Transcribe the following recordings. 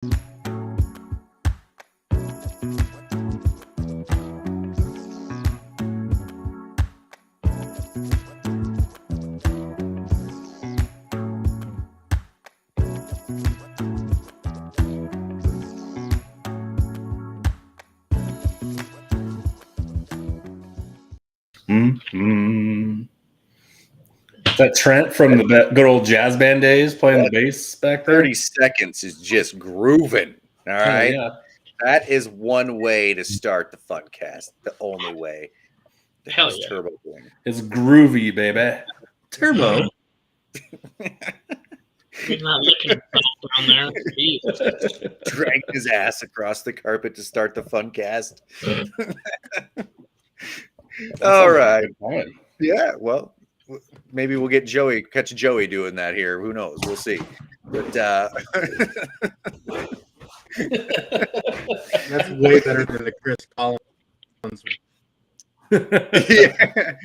Mm-hmm. Is that Trent from the good old jazz band days playing the bass back there? 30 seconds is just grooving. All right. Yeah. That is one way to start the Funcast. The only way. The Hell hell's yeah. Turbo doing? It's groovy, baby. Turbo. He's not licking himself down there. Jeez. Dragging his ass across the carpet to start the Funcast. All right. Yeah, well, maybe we'll catch Joey doing that here. Who knows? We'll see. But that's way better than the Chris Collins. Yeah.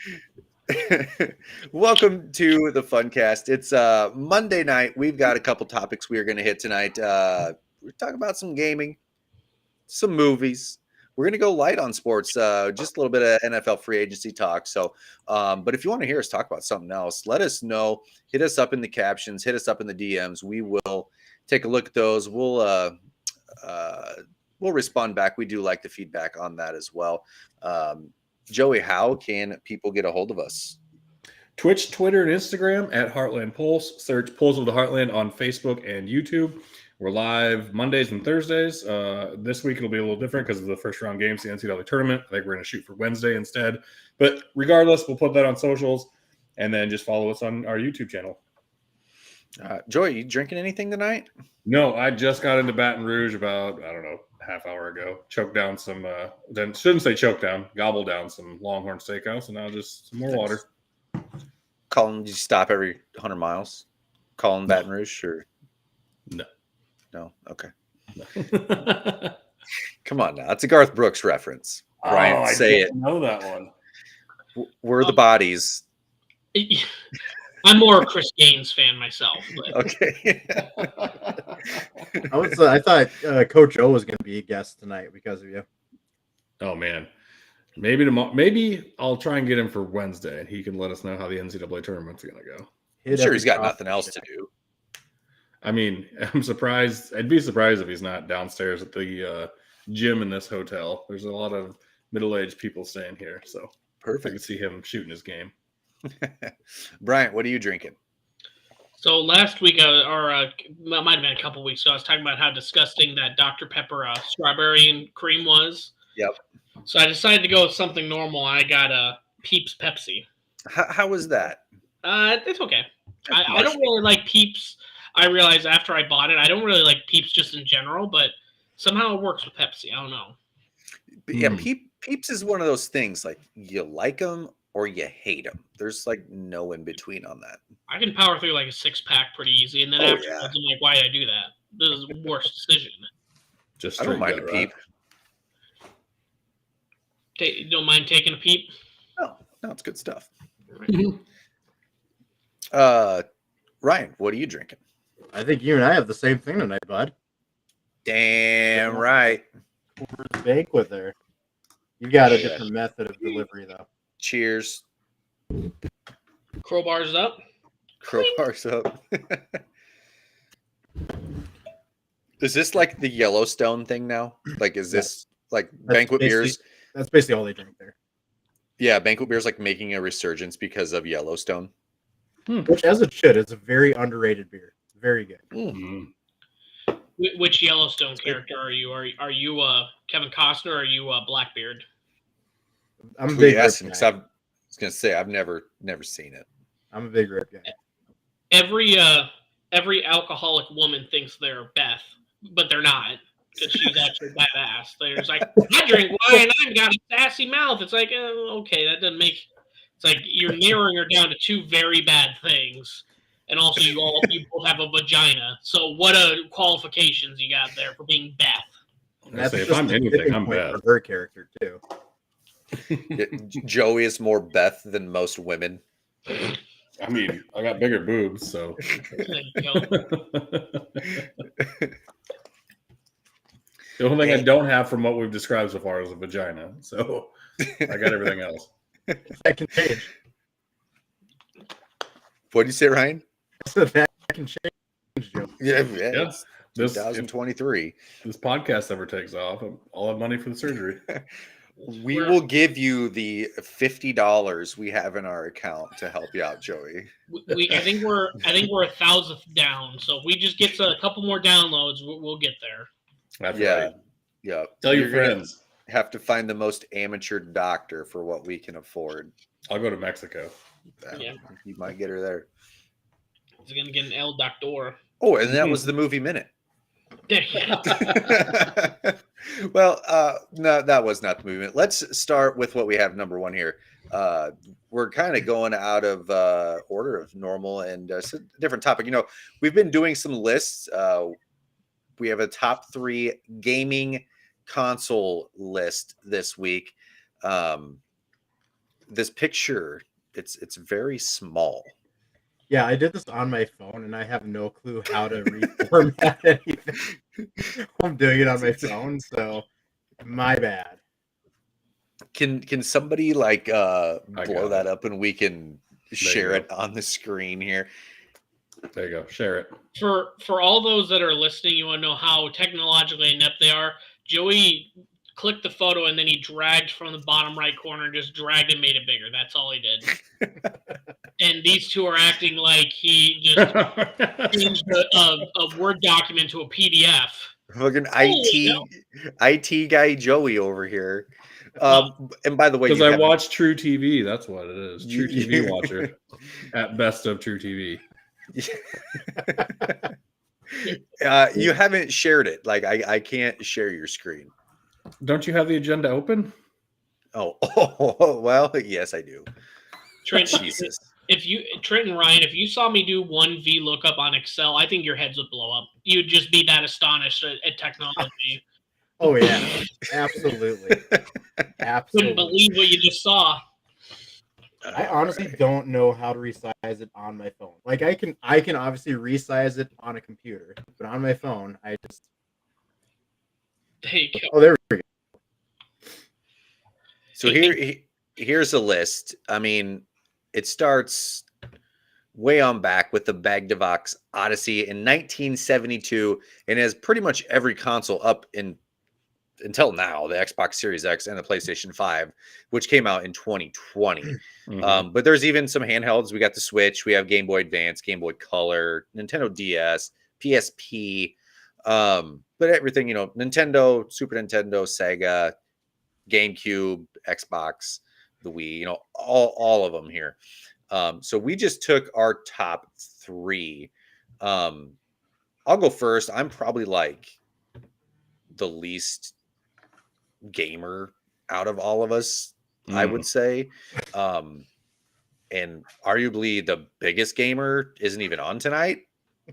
Welcome to the Funcast. It's Monday night. We've got a couple topics we are going to hit tonight. We're talking about some gaming, some movies. We're going to go light on sports, just a little bit of NFL free agency talk. So, but if you want to hear us talk about something else, let us know. Hit us up in the captions. Hit us up in the DMs. We will take a look at those. We'll respond back. We do like the feedback on that as well. Joey, how can people get a hold of us? Twitch, Twitter, and Instagram at Heartland Pulse. Search Pulse of the Heartland on Facebook and YouTube. We're live Mondays and Thursdays. This week it'll be a little different because of the first round games, the NCAA tournament. I think we're going to shoot for Wednesday instead. But regardless, we'll put that on socials and then just follow us on our YouTube channel. Joey, you drinking anything tonight? No, I just got into Baton Rouge about, I don't know, half hour ago. Choked down some, then shouldn't say choke down, gobbled down some Longhorn Steakhouse, and now just some more water. Colin, did you stop every 100 miles? Colin Baton Rouge or no? No, okay. No. Come on now, it's a Garth Brooks reference. Brian, say it. I know that one. We're the bodies. I'm more a Chris Gaines fan myself. But. Okay. I thought Coach O was going to be a guest tonight because of you. Oh man, maybe tomorrow. Maybe I'll try and get him for Wednesday, and he can let us know how the NCAA tournament's going to go. I'm sure he's got nothing else to do. I mean, I'm surprised. I'd be surprised if he's not downstairs at the gym in this hotel. There's a lot of middle-aged people staying here, so perfect. I can see him shooting his game. Bryant, what are you drinking? So last week, or it might have been a couple weeks ago, I was talking about how disgusting that Dr. Pepper strawberry and cream was. Yep. So I decided to go with something normal. I got a Peeps Pepsi. How was that? It's okay. I don't really like Peeps. I realized after I bought it, I don't really like Peeps just in general, but somehow it works with Pepsi. I don't know. Yeah, Peeps is one of those things, like you like them or you hate them. There's like no in between on that. I can power through like a 6-pack pretty easy, and then afterwards I'm like, why did I do that? This is the worst decision. Just I don't mind a peep. You don't mind taking a peep? No, it's good stuff. Right. Ryan, what are you drinking? I think you and I have the same thing tonight, bud. Damn right. Coors Banquet there. You got a different method of delivery, though. Cheers. Crowbars up. Crowbars up. Is this like the Yellowstone thing now? Like, is this like banquet beers? That's basically all they drink there. Yeah, banquet beers like making a resurgence because of Yellowstone. Which, as it should, is a very underrated beer. Very good. Mm-hmm. Which Yellowstone character are you? Are you Kevin Costner or are you Blackbeard? I'm a big Rip guy. I was gonna say I've never seen it. I'm a big Rip guy. Every alcoholic woman thinks they're Beth, but they're not, because she's actually badass. They're just like, I drink wine, I've got a sassy mouth. It's like, okay, that doesn't make. It's like you're narrowing her down to two very bad things, and also you both have a vagina. So what qualifications you got there for being Beth? And that's if I'm anything, I'm Beth. For her character too. Joey is more Beth than most women. I mean, I got bigger boobs, so. The only thing I don't have from what we've described so far is a vagina. So I got everything else. That can change. What did you say, Ryan? So that can change, Joe. Yeah, Yeah. it's If 2023. this podcast ever takes off, I'll have money for the surgery. We will give you the $50 we have in our account to help you out, Joey. I think we're 1,000th down. So if we just get a couple more downloads, we'll get there. That's Yeah. right. Yeah. Tell your You're gonna friends. have to find the most amateur doctor for what we can afford. I'll go to Mexico. Yeah. You might get her there. He's gonna get an El Doctor. Oh, and that was the movie minute. Yeah. Well, no, that was not the movement. Let's start with what we have number one here. We're kind of going out of order of normal, and it's a different topic. We've been doing some lists. We have a top 3 gaming console list this week. This picture, it's very small. Yeah, I did this on my phone, and I have no clue how to reformat anything. I'm doing it on my phone, so my bad. Can somebody blow that it. up and we can share it on the screen here? There you go. Share it. For all those that are listening, you want to know how technologically inept they are. Joey clicked the photo and then he dragged from the bottom right corner and just dragged and made it bigger. That's all he did. And these two are acting like he just changed a Word document to a PDF. Fucking IT guy Joey over here. And by the way, because I watch True TV, that's what it is. True TV watcher at best of True TV. You haven't shared it. Like I can't share your screen. Don't you have the agenda open? Oh, well, yes, I do. Trent, Jesus. Trent and Ryan, if you saw me do one VLOOKUP on Excel, I think your heads would blow up. You'd just be that astonished at technology. Oh yeah, absolutely. Couldn't believe what you just saw. I honestly don't know how to resize it on my phone. Like I can obviously resize it on a computer, but on my phone, I just. There you go. Oh, there we go. So here's a list. I mean, it starts way on back with the Bagdavox Odyssey in 1972 and has pretty much every console up until now, the Xbox Series X and the PlayStation 5, which came out in 2020. Mm-hmm. But there's even some handhelds. We got the Switch, we have Game Boy Advance, Game Boy Color, Nintendo DS, PSP, but everything, Nintendo, Super Nintendo, Sega, GameCube, Xbox, the Wii, all of them here. So we just took our top 3. I'll go first. I'm probably like the least gamer out of all of us, I would say. And arguably the biggest gamer isn't even on tonight.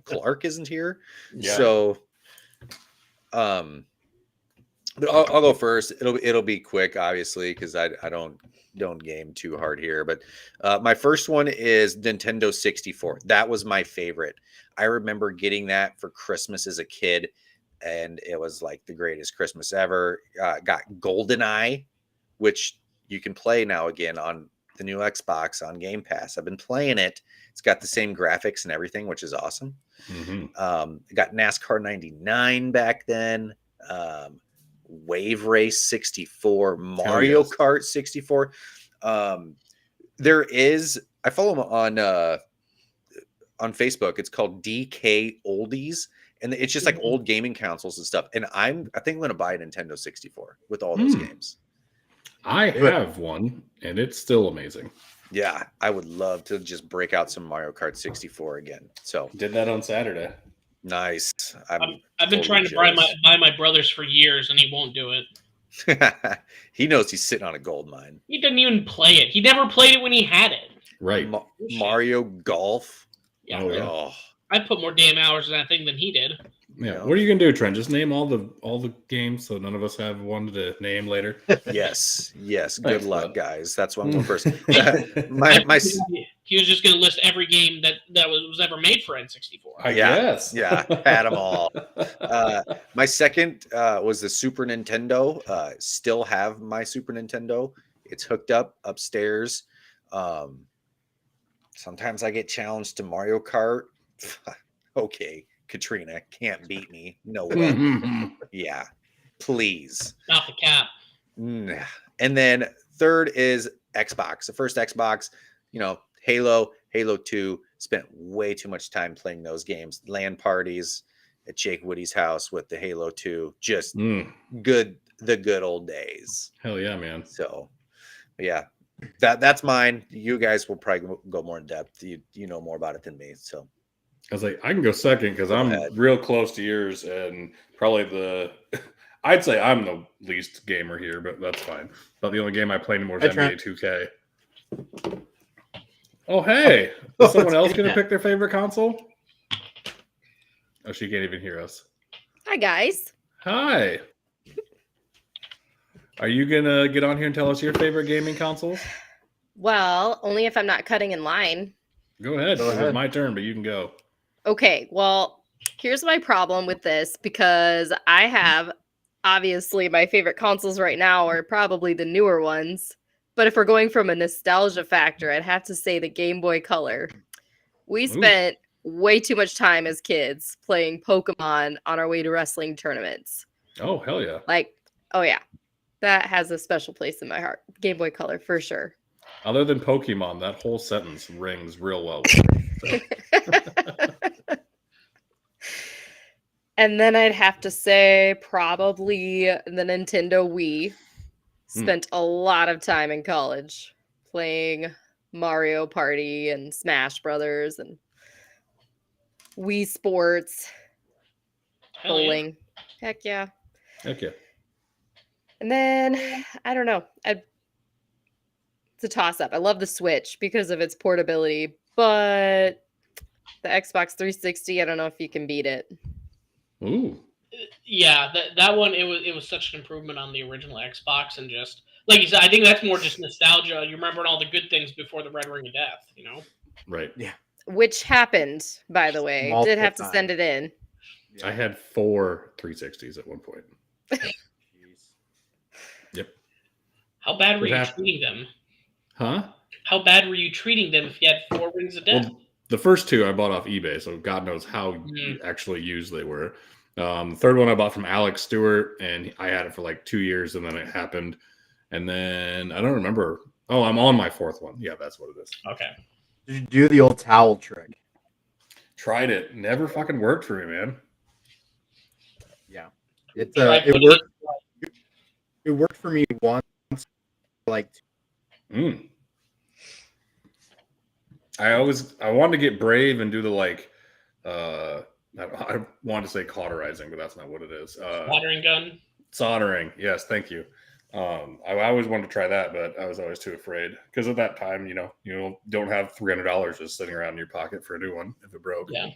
Clark isn't here. Yeah. So but I'll go first. It'll be quick, obviously, because I don't game too hard here. But my first one is Nintendo 64. That was my favorite. I remember getting that for Christmas as a kid, and it was like the greatest Christmas ever. Got GoldenEye, which you can play now again on the new Xbox on Game Pass. I've been playing it. It's got the same graphics and everything, which is awesome. Got NASCAR 99 back then. Wave Race 64, Mario Kart 64. There is, I follow him on Facebook. It's called DK Oldies, and it's just like old gaming consoles and stuff. And I think I'm going to buy a Nintendo 64 with all those games. I have one, and it's still amazing. Yeah, I would love to just break out some Mario Kart 64 again. So did that on Saturday. Nice. I've been trying to buy my brother's for years, and he won't do it. He knows he's sitting on a gold mine. He didn't even play it. He never played it when he had it. Right. Mario Golf. Yeah. Oh, yeah. I put more damn hours in that thing than he did. Yeah. What are you gonna do, Trent? Just name all the games so none of us have one to name Yes. later. Good Thanks, luck, bud. guys. That's what I'm going first. He He was just going to list every game that was ever made for N64. I guess. Yeah, had them all. My second was the Super Nintendo. Still have my Super Nintendo. It's hooked up upstairs. Sometimes I get challenged to Mario Kart. Okay, Katrina can't beat me. No way. Yeah, please. Not the cap. And then third is Xbox. The first Xbox, Halo, Halo 2. Spent way too much time playing those games. LAN parties at Jake Woody's house with the Halo 2. Just good, the good old days. Hell yeah, man. So, yeah, that's mine. You guys will probably go more in depth. You know more about it than me. So, I was like, I can go second because I'm real close to yours and probably I'd say I'm the least gamer here, but that's fine. But the only game I play anymore is NBA 2K. Oh, hey. Is someone else going to pick their favorite console? Oh, she can't even hear us. Hi, guys. Hi. Are you going to get on here and tell us your favorite gaming consoles? Well, only if I'm not cutting in line. Go ahead. It's my turn, but you can go. Okay, well, here's my problem with this because I have, obviously, my favorite consoles right now are probably the newer ones. But if we're going from a nostalgia factor, I'd have to say the Game Boy Color. We spent way too much time as kids playing Pokemon on our way to wrestling tournaments. Oh, hell yeah. Oh yeah. That has a special place in my heart. Game Boy Color, for sure. Other than Pokemon, that whole sentence rings real well with me. So. And then I'd have to say probably the Nintendo Wii. Spent a lot of time in college playing Mario Party and Smash Brothers and Wii Sports, bowling. Heck yeah. Heck yeah. And then, I don't know. It's a toss-up. I love the Switch because of its portability, but the Xbox 360, I don't know if you can beat it. Ooh. Yeah, that one, it was such an improvement on the original Xbox, and just like you said, I think that's more just nostalgia. You remembering all the good things before the Red Ring of Death, Right. Yeah. Which happened, by the way. Multiple Did have to times. send it in. Yeah. I had 4 360s at one point. Jeez. Yep. How bad were What you happened? treating them? Huh? How bad were you treating them if you had 4 Rings of Death? Well, the first 2 I bought off eBay, so God knows how Mm. actually used they were. The third one I bought from Alex Stewart, and I had it for like 2 years, and then it happened. And then I don't remember. Oh, I'm on my 4th one. Yeah, that's what it is. Okay. Did you do the old towel trick? Tried it. Never fucking worked for me, man. Yeah. It Try it putting worked. It worked for me once, like Mm. I wanted to get brave and do the I wanted to say cauterizing, but that's not what it is. Watering gun. Soldering. Yes, thank you. I always wanted to try that, but I was always too afraid because at that time, you don't have $300 just sitting around in your pocket for a new one if it broke. Yeah.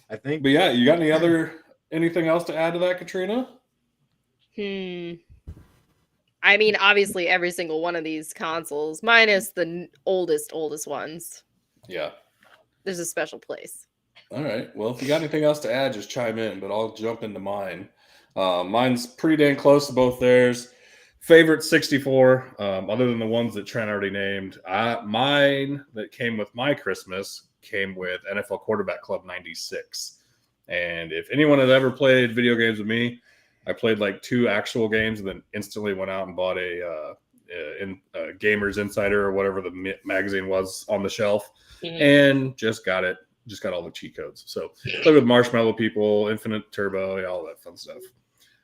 I think. But yeah, you got anything else to add to that, Katrina? I mean, obviously, every single one of these consoles, minus the oldest ones, Yeah. there's a special place. All right. Well, if you got anything else to add, just chime in, but I'll jump into mine. Mine's pretty dang close to both theirs. Favorite 64, other than the ones that Trent already named. Mine that came with my Christmas came with NFL Quarterback Club 96. And if anyone has ever played video games with me, I played like 2 actual games and then instantly went out and bought a Gamers Insider or whatever the magazine was on the shelf and just got it. Just got all the cheat codes. So played with Marshmallow People, Infinite Turbo, all that fun stuff.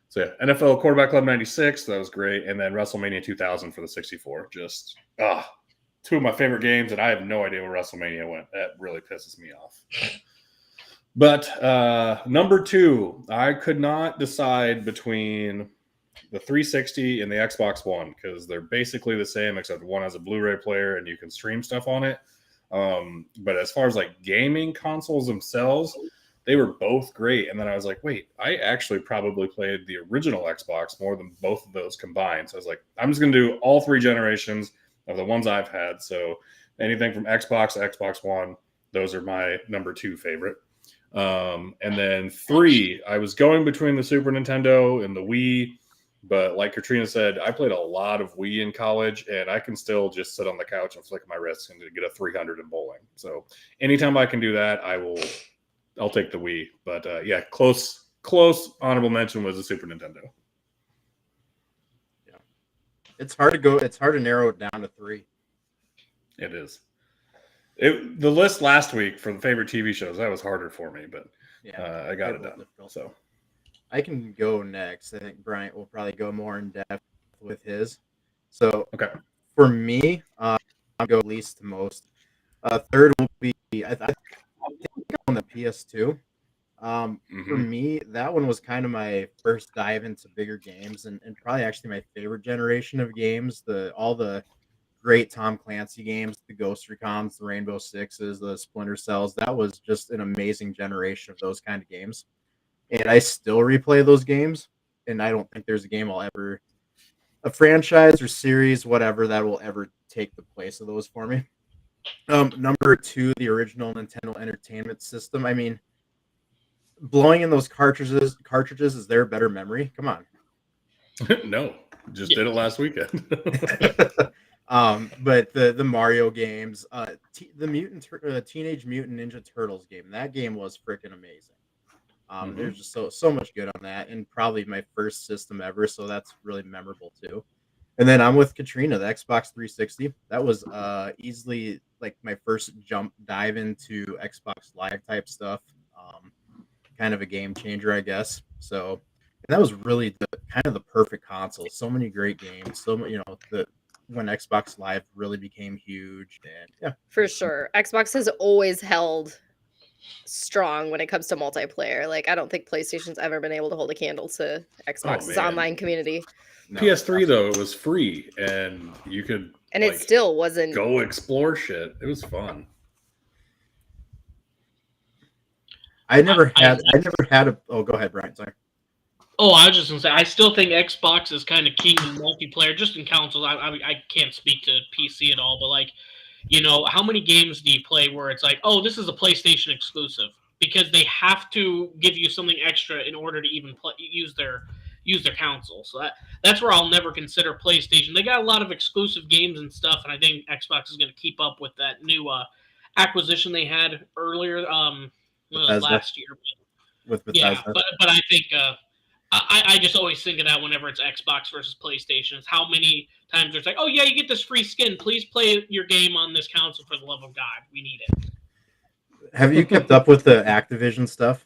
So yeah, NFL Quarterback Club 96, that was great. And then WrestleMania 2000 for the 64. Just 2 of my favorite games, and I have no idea where WrestleMania went. That really pisses me off. But number 2, I could not decide between the 360 and the Xbox One because they're basically the same, except one has a Blu-ray player and you can stream stuff on it. But as far as like gaming consoles themselves, they were both great. And then I was like, wait, I actually probably played the original Xbox more than both of those combined. So I was like, I'm just going to do all 3 generations of the ones I've had. So anything from Xbox to Xbox One. Those are my number 2 favorite. And then 3, I was going between the Super Nintendo and the Wii, but like Katrina said, I played a lot of Wii in college, and I can still just sit on the couch and flick my wrists and get a 300 in bowling. So anytime I can do that, I'll take the Wii. But yeah, close honorable mention was the Super Nintendo. Yeah, it's hard to narrow it down to 3. It is. The list last week for the favorite TV shows, that was harder for me, but Yeah, I got it done. So I can go next. I think Bryant will probably go more in depth with his. So okay. for me, I'll go least to most. Third will be I think on the PS2. For me, that one was kind of my first dive into bigger games, and probably actually my favorite generation of games. All the great Tom Clancy games, the Ghost Recons, the Rainbow Sixes, the Splinter Cells. That was just an amazing generation of those kind of games. And I still replay those games, and I don't think there's a game a franchise or series, whatever, that will ever take the place of those for me. Number 2, the original Nintendo Entertainment System. I mean, blowing in those cartridges, is there a better memory? Come on. No, just did it last weekend. But the Mario games, the Teenage Mutant Ninja Turtles game, that game was freaking amazing. There's just so much good on that, and probably my first system ever, so that's really memorable too. And then I'm with Katrina, the Xbox 360. That was easily like my first dive into Xbox Live type stuff. Kind of a game changer, I guess. So, and that was really kind of the perfect console. So many great games. When Xbox Live really became huge, and yeah, For sure. Xbox has always held strong when it comes to multiplayer. Like, I don't think PlayStation's ever been able to hold a candle to Xbox's online community. No, PS3 though, it was free, and you could And it still wasn't. go explore shit. It was fun. I never had a. Oh, go ahead, Brian. Sorry. Oh, I was just gonna say, I still think Xbox is kind of king in multiplayer, just in consoles. I can't speak to PC at all, but like, how many games do you play where it's like, oh, this is a PlayStation exclusive, because they have to give you something extra in order to even use their console. So that's where I'll never consider PlayStation. They got a lot of exclusive games and stuff, and I think Xbox is going to keep up with that new acquisition they had earlier last year. With Bethesda. Yeah, but I think. I just always think of that whenever it's Xbox versus PlayStation. It's how many times it's like, oh yeah, you get this free skin. Please play your game on this console for the love of God. We need it. Have you kept up with the Activision stuff?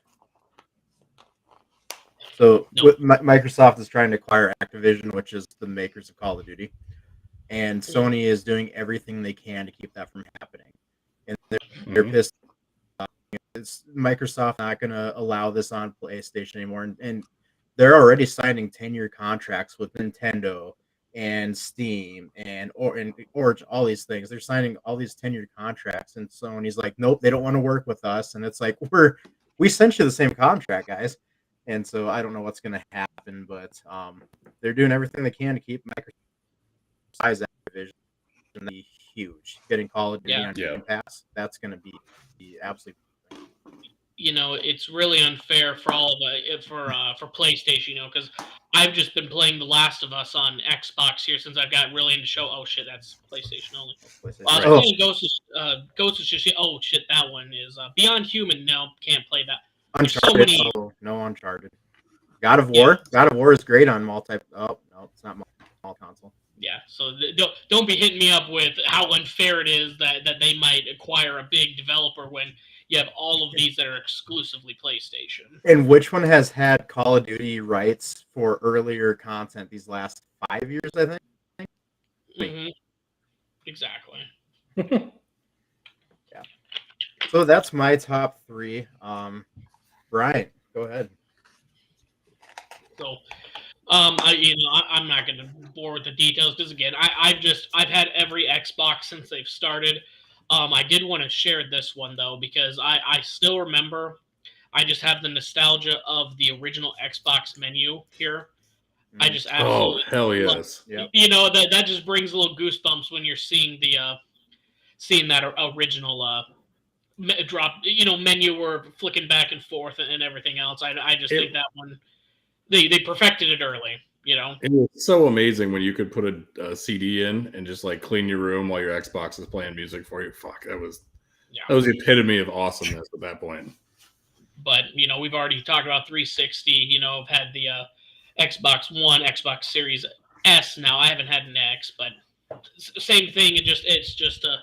So Microsoft is trying to acquire Activision, which is the makers of Call of Duty, and Sony is doing everything they can to keep that from happening. And they're pissed. It's Microsoft not going to allow this on PlayStation anymore, and they're already signing 10-year contracts with Nintendo and Steam and Origin, all these things. They're signing all these 10-year contracts, and Sony's like, nope, they don't want to work with us. And it's like, we sent you the same contract, guys. And so I don't know what's going to happen, but they're doing everything they can to keep Microsoft's Activision huge. Getting Call of Duty on Game Pass, that's going to be absolutely. It's really unfair for all of it for PlayStation, because I've just been playing The Last of Us on Xbox here since I've got really into show. Oh shit, that's PlayStation only. Ghost of Tsushima. Oh shit, that one is Beyond Human. No, can't play that. Uncharted. No Uncharted. God of War. God of War is great on multi. Oh no, it's not multi-console. Yeah, so don't be hitting me up with how unfair it is that they might acquire a big developer when you have all of these that are exclusively PlayStation. And which one has had Call of Duty rights for earlier content these last 5 years, I think? Mm-hmm. Exactly. Yeah. So that's my top 3. Brian, go ahead. So, I'm not going to bore with the details because again, I've had every Xbox since they've started. I did want to share this one though because I still remember. I just have the nostalgia of the original Xbox menu here. I just absolutely hell yes. That just brings little goosebumps when you're seeing seeing that original drop, menu where flicking back and forth and everything else. I just think that one they perfected it early. It was so amazing when you could put a CD in and just like clean your room while your Xbox is playing music for you. Fuck, that was the epitome of awesomeness at that point. But we've already talked about 360. I've had the Xbox One, Xbox Series S. Now I haven't had an X, but same thing. It's just a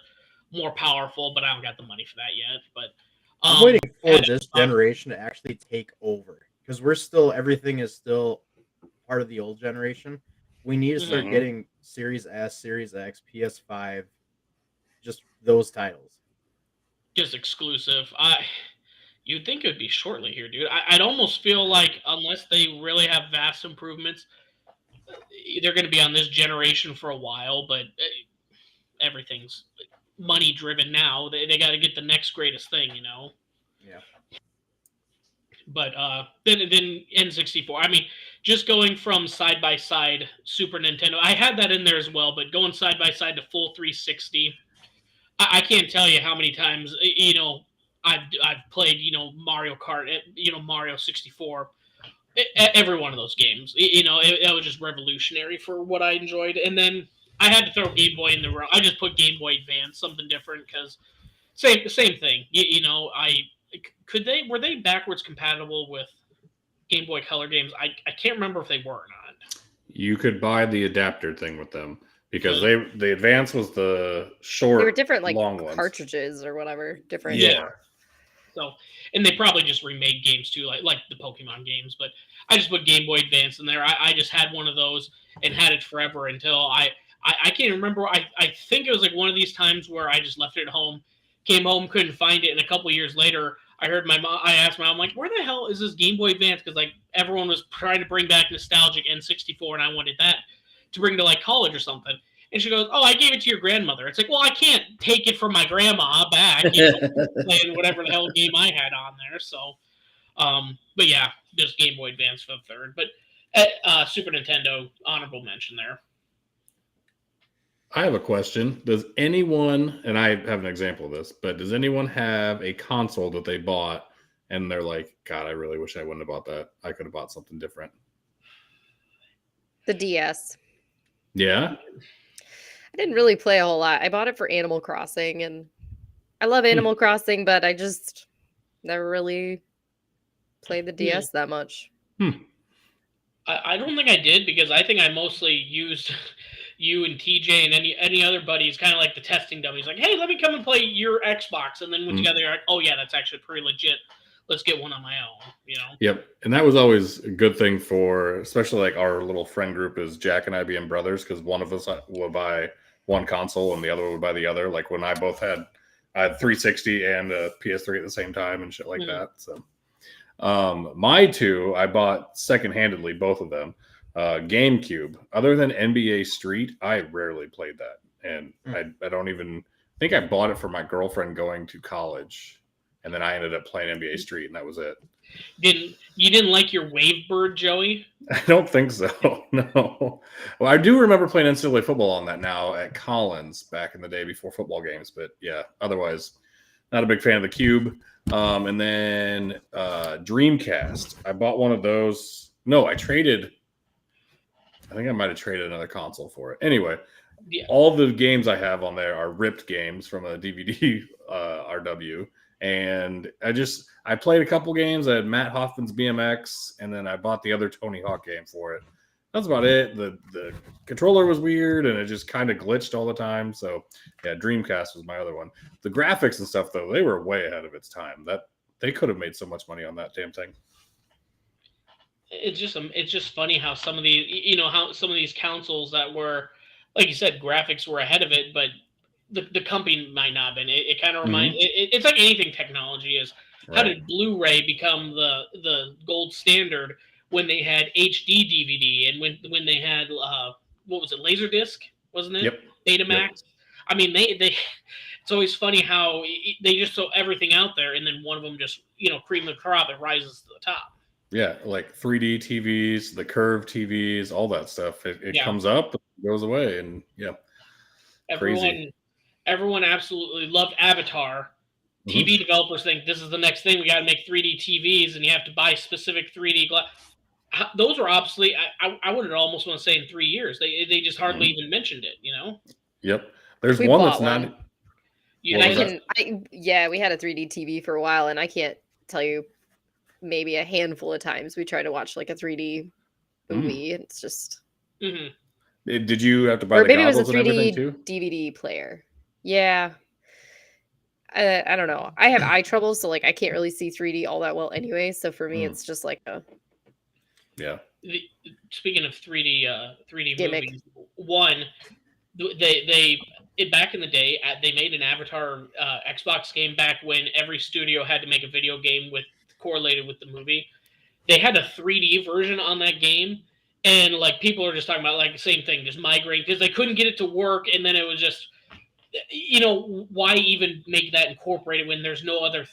more powerful, but I don't got the money for that yet. But I'm waiting for this generation to actually take over because everything is still part of the old generation. We need to start getting Series S, Series X, PS5, just those titles. Just exclusive. You'd think it would be shortly here, dude. I'd almost feel like unless they really have vast improvements, they're going to be on this generation for a while. But everything's money driven now. They got to get the next greatest thing, Yeah. But then N64. I mean, just going from side by side Super Nintendo. I had that in there as well, but going side by side to full 360. I can't tell you how many times I've played Mario Kart, Mario 64. Every one of those games, it was just revolutionary for what I enjoyed. And then I had to throw Game Boy in the row. I just put Game Boy Advance, something different, because same thing. Were they backwards compatible with Game Boy Color games? I can't remember if they were or not. You could buy the adapter thing with them because the Advance was the short. They were different, like long ones. Cartridges or whatever. Different. Yeah. So, and they probably just remade games too, like the Pokemon games. But I just put Game Boy Advance in there. I just had one of those and had it forever until I can't remember. I think it was like one of these times where I just left it at home, came home, couldn't find it, and a couple of years later, I heard my mom. I asked my mom, like, "Where the hell is this Game Boy Advance?" Because like everyone was trying to bring back nostalgic N64, and I wanted that to bring to like college or something. And she goes, "Oh, I gave it to your grandmother." It's like, well, I can't take it from my grandma back, playing whatever the hell game I had on there. So, but yeah, just Game Boy Advance for the third. But Super Nintendo, honorable mention there. I have a question. Does anyone, and I have an example of this, but does anyone have a console that they bought and they're like, God, I really wish I wouldn't have bought that. I could have bought something different. The DS. Yeah. I didn't really play a whole lot. I bought it for Animal Crossing, and I love Animal Crossing, but I just never really played the DS that much. I don't think I did because I think I mostly used you and TJ and any other buddies, kind of like the testing dummies. Like, hey, let me come and play your Xbox, and then when together, you're like, oh yeah, that's actually pretty legit. Let's get one on my own, Yep. And that was always a good thing for, especially like our little friend group is Jack and I being brothers, because one of us would buy one console and the other would buy the other. Like when I had 360 and a PS3 at the same time and shit like that. So my two, I bought second-handedly, both of them. GameCube. Other than NBA Street, I rarely played that. And I don't even think I bought it for my girlfriend going to college. And then I ended up playing NBA Street, and that was it. You didn't like your Wavebird, Joey? I don't think so. No. Well, I do remember playing NCAA football on that now at Collins back in the day before football games. But yeah, otherwise, not a big fan of the Cube. And then Dreamcast. I bought one of those. No, I traded. I think I might have traded another console for it. Anyway, all the games I have on there are ripped games from a DVD RW. And I played a couple games. I had Matt Hoffman's BMX, and then I bought the other Tony Hawk game for it. That's about it. The controller was weird, and it just kind of glitched all the time. So, yeah, Dreamcast was my other one. The graphics and stuff, though, they were way ahead of its time. That they could have made so much money on that damn thing. It's just funny how some of these consoles that were, like you said, graphics were ahead of it, but the company might not have been. It kind of reminds. It's like anything technology is. Right. How did Blu-ray become the gold standard when they had HD DVD and when they had what was it, Laserdisc, wasn't it? Yep. Betamax. Yep. I mean, they. It's always funny how they just throw everything out there, and then one of them just cream of the crop, it rises to the top. Yeah, like 3D TVs, the curved TVs, all that stuff. It comes up, it goes away, and yeah, everyone. crazy. everyone absolutely loved Avatar. TV developers think this is the next thing. We got to make 3D TVs, and you have to buy specific 3D glass. Those were obsolete. I would almost want to say in 3 years. They just hardly even mentioned it. You know. Yep. There's We one bought that's one. not. You What know, was yeah, we had a 3D TV for a while, and I can't tell you maybe a handful of times we tried to watch like a 3D movie. It's just, mhm. Did you have to buy or the maybe it was a goggles and everything 3D too? DVD player. Yeah. I don't know. I have eye trouble, so like I can't really see 3D all that well anyway. So for me, it's just like a Yeah. Speaking of 3D Gimmick. movies, one they back in the day they made an Avatar Xbox game back when every studio had to make a video game with correlated with the movie. They had a 3D version on that game, and like people are just talking about like the same thing, just migraine because they couldn't get it to work, and then it was just why even make that incorporated when there's no other.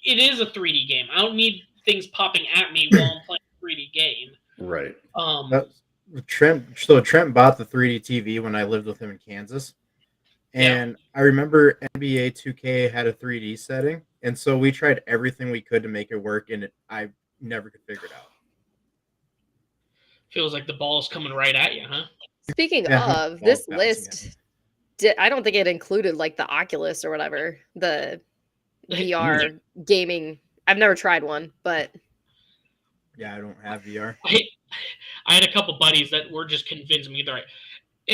It is a 3D game. I don't need things popping at me while I'm playing a 3D game. Right. Trent bought the 3D TV when I lived with him in Kansas. And I remember NBA 2K had a 3D setting. And so we tried everything we could to make it work, and I never could figure it out. Feels like the ball's coming right at you, huh? Speaking Yeah, of, this ball's bouncing list, I don't think it included like the Oculus or whatever, the VR gaming. I've never tried one, but Yeah, I don't have VR. I had a couple buddies that were just convincing me they're right.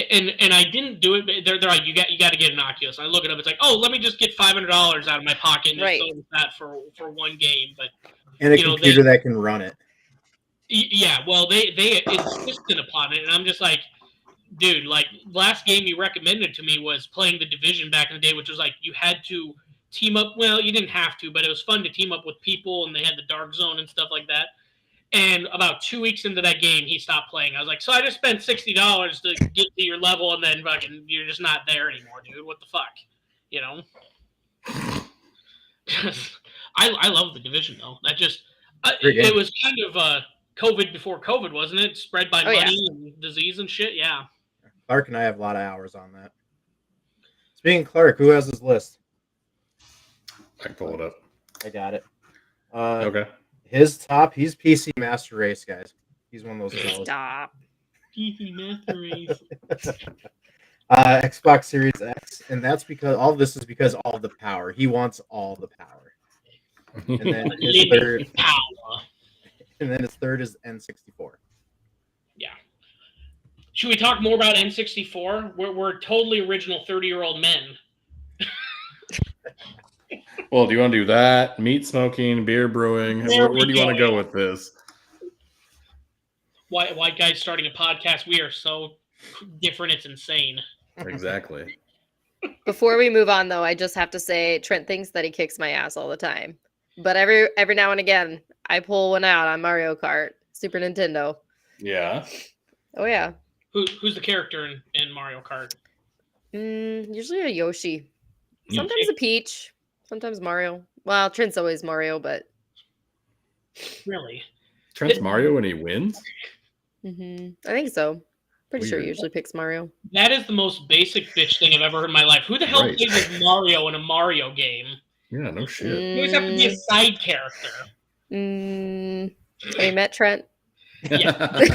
And I didn't do it, but they're like, you got to get an Oculus. I look it up, it's like, oh, let me just get $500 out of my pocket and just Right. go with that for one game. But And a computer that can run it. yeah, well, they insisted upon it, and I'm just like, dude, like last game you recommended to me was playing the Division back in the day, which was like you had to team up. Well, you didn't have to, but it was fun to team up with people, and they had the dark zone and stuff like that. And about 2 weeks into that game, he stopped playing. I was like, so I just spent $60 to get to your level, and then fucking you're just not there anymore, dude. What the fuck, you know? I love the Division though. That just it was kind of COVID before COVID, wasn't it? Spread by money and disease and shit. Yeah. Clark and I have a lot of hours on that. Speaking of Clark, who has his list? I can pull it up. I got it. Okay. His top, he's PC Master Race, guys. He's one of those fellas. stop. PC Master Race. Xbox Series X, and that's because all of this is because all the power. He wants all the power. And then his third, power. And then his third is N64. Yeah. Should we talk more about N64? We're totally original 30-year-old men. Well, do you want to do that? Meat smoking, beer brewing? Where do you want to go with this? White guys starting a podcast. We are so different. It's insane. Exactly. Before we move on, though, I just have to say Trent thinks that he kicks my ass all the time. But every now and again, I pull one out on Mario Kart, Super Nintendo. Yeah. Oh, yeah. Who's the character in Mario Kart? Usually a Yoshi. Sometimes a Peach. Sometimes Mario. Well, Trent's always Mario, but... Really? Trent's Mario when he wins? I think so. Pretty sure he Weird. usually picks Mario. That is the most basic bitch thing I've ever heard in my life. Who the hell plays as Mario in a Mario game? Yeah, no shit. You always have to be a side character. Have you met Trent? Yeah. That's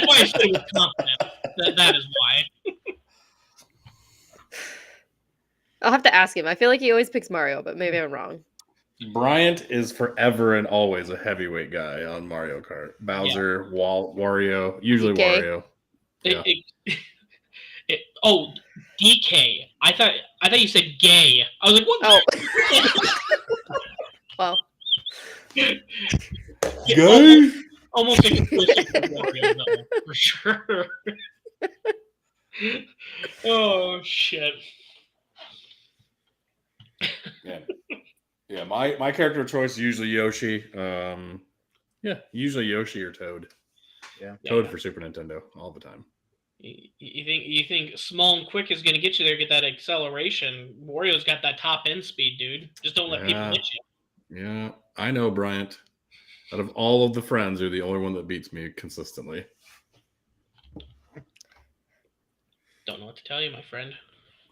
why I said it with confidence. That is why. I'll have to ask him. I feel like he always picks Mario, but maybe I'm wrong. Bryant is forever and always a heavyweight guy on Mario Kart. Bowser, Wario, usually DK. Wario. Oh, DK. I thought you said gay. I was like, what? Oh. Well. Gay? Almost exclusive to Wario, though, for sure. Oh, shit. Yeah, my character of choice is usually Yoshi. Usually Yoshi or Toad. Yeah. Toad for Super Nintendo all the time. You think small and quick is going to get you there, get that acceleration. Wario's got that top end speed, dude. Just don't let people hit you. Yeah, I know, Bryant. Out of all of the friends, you're the only one that beats me consistently. Don't know what to tell you, my friend.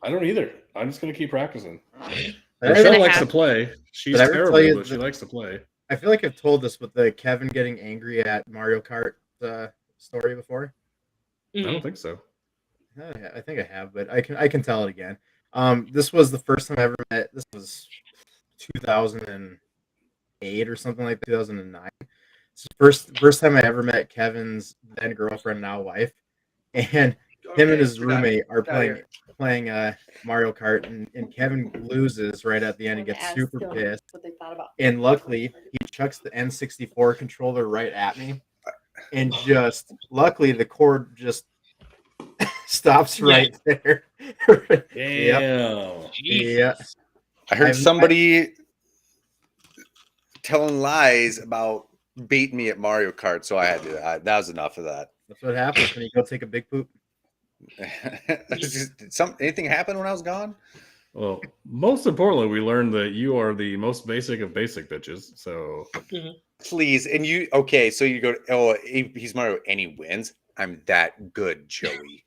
I don't either. I'm just gonna keep practicing. Did Rochelle I, likes have- to play. She's Did I ever tell terrible, you but she that- likes to play. I feel like I've told this with the Kevin getting angry at Mario Kart story before. I don't Mhm. think so. I think I have, but I can tell it again. This was the first time I ever met. This was 2008 or something like 2009. It's the first time I ever met Kevin's then girlfriend, now wife, and him and his roommate are playing Mario Kart, and Kevin loses right at the end and gets super pissed. What they thought about. And luckily, he chucks the N64 controller right at me, and just luckily the cord just stops right there. Yep. Damn. Yeah. I heard I've- somebody telling lies about beating me at Mario Kart, so I had to. That was enough of that. That's what happens when you go take a big poop. Did anything happen when I was gone? Well, most importantly, we learned that you are the most basic of basic bitches. So Please, and you okay? So you go, oh, he's Mario, and he wins. I'm that good, Joey.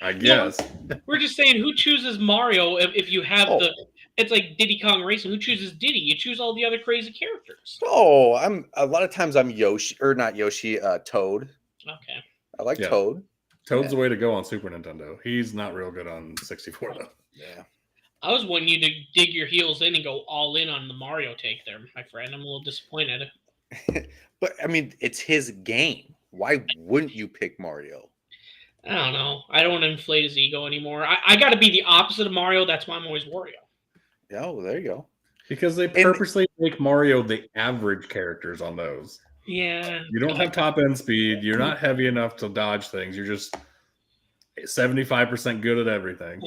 I guess. We're just saying, who chooses Mario if you have Oh. the? It's like Diddy Kong Racing. Who chooses Diddy? You choose all the other crazy characters. Oh, I'm a lot of times I'm Yoshi or not Yoshi, Toad. Okay. I like Yeah. Toad. Toad's the way to go on Super Nintendo. He's not real good on 64 though. Yeah. I was wanting you to dig your heels in and go all in on the Mario take there, my friend. I'm a little disappointed. But I mean, it's his game. Why wouldn't you pick Mario? I don't know. I don't want to inflate his ego anymore. I got to be the opposite of Mario. That's why I'm always Wario. Oh, well, there you go. Because they purposely make Mario the average characters on those. Yeah. You don't have top end speed. You're not heavy enough to dodge things. You're just 75% good at everything.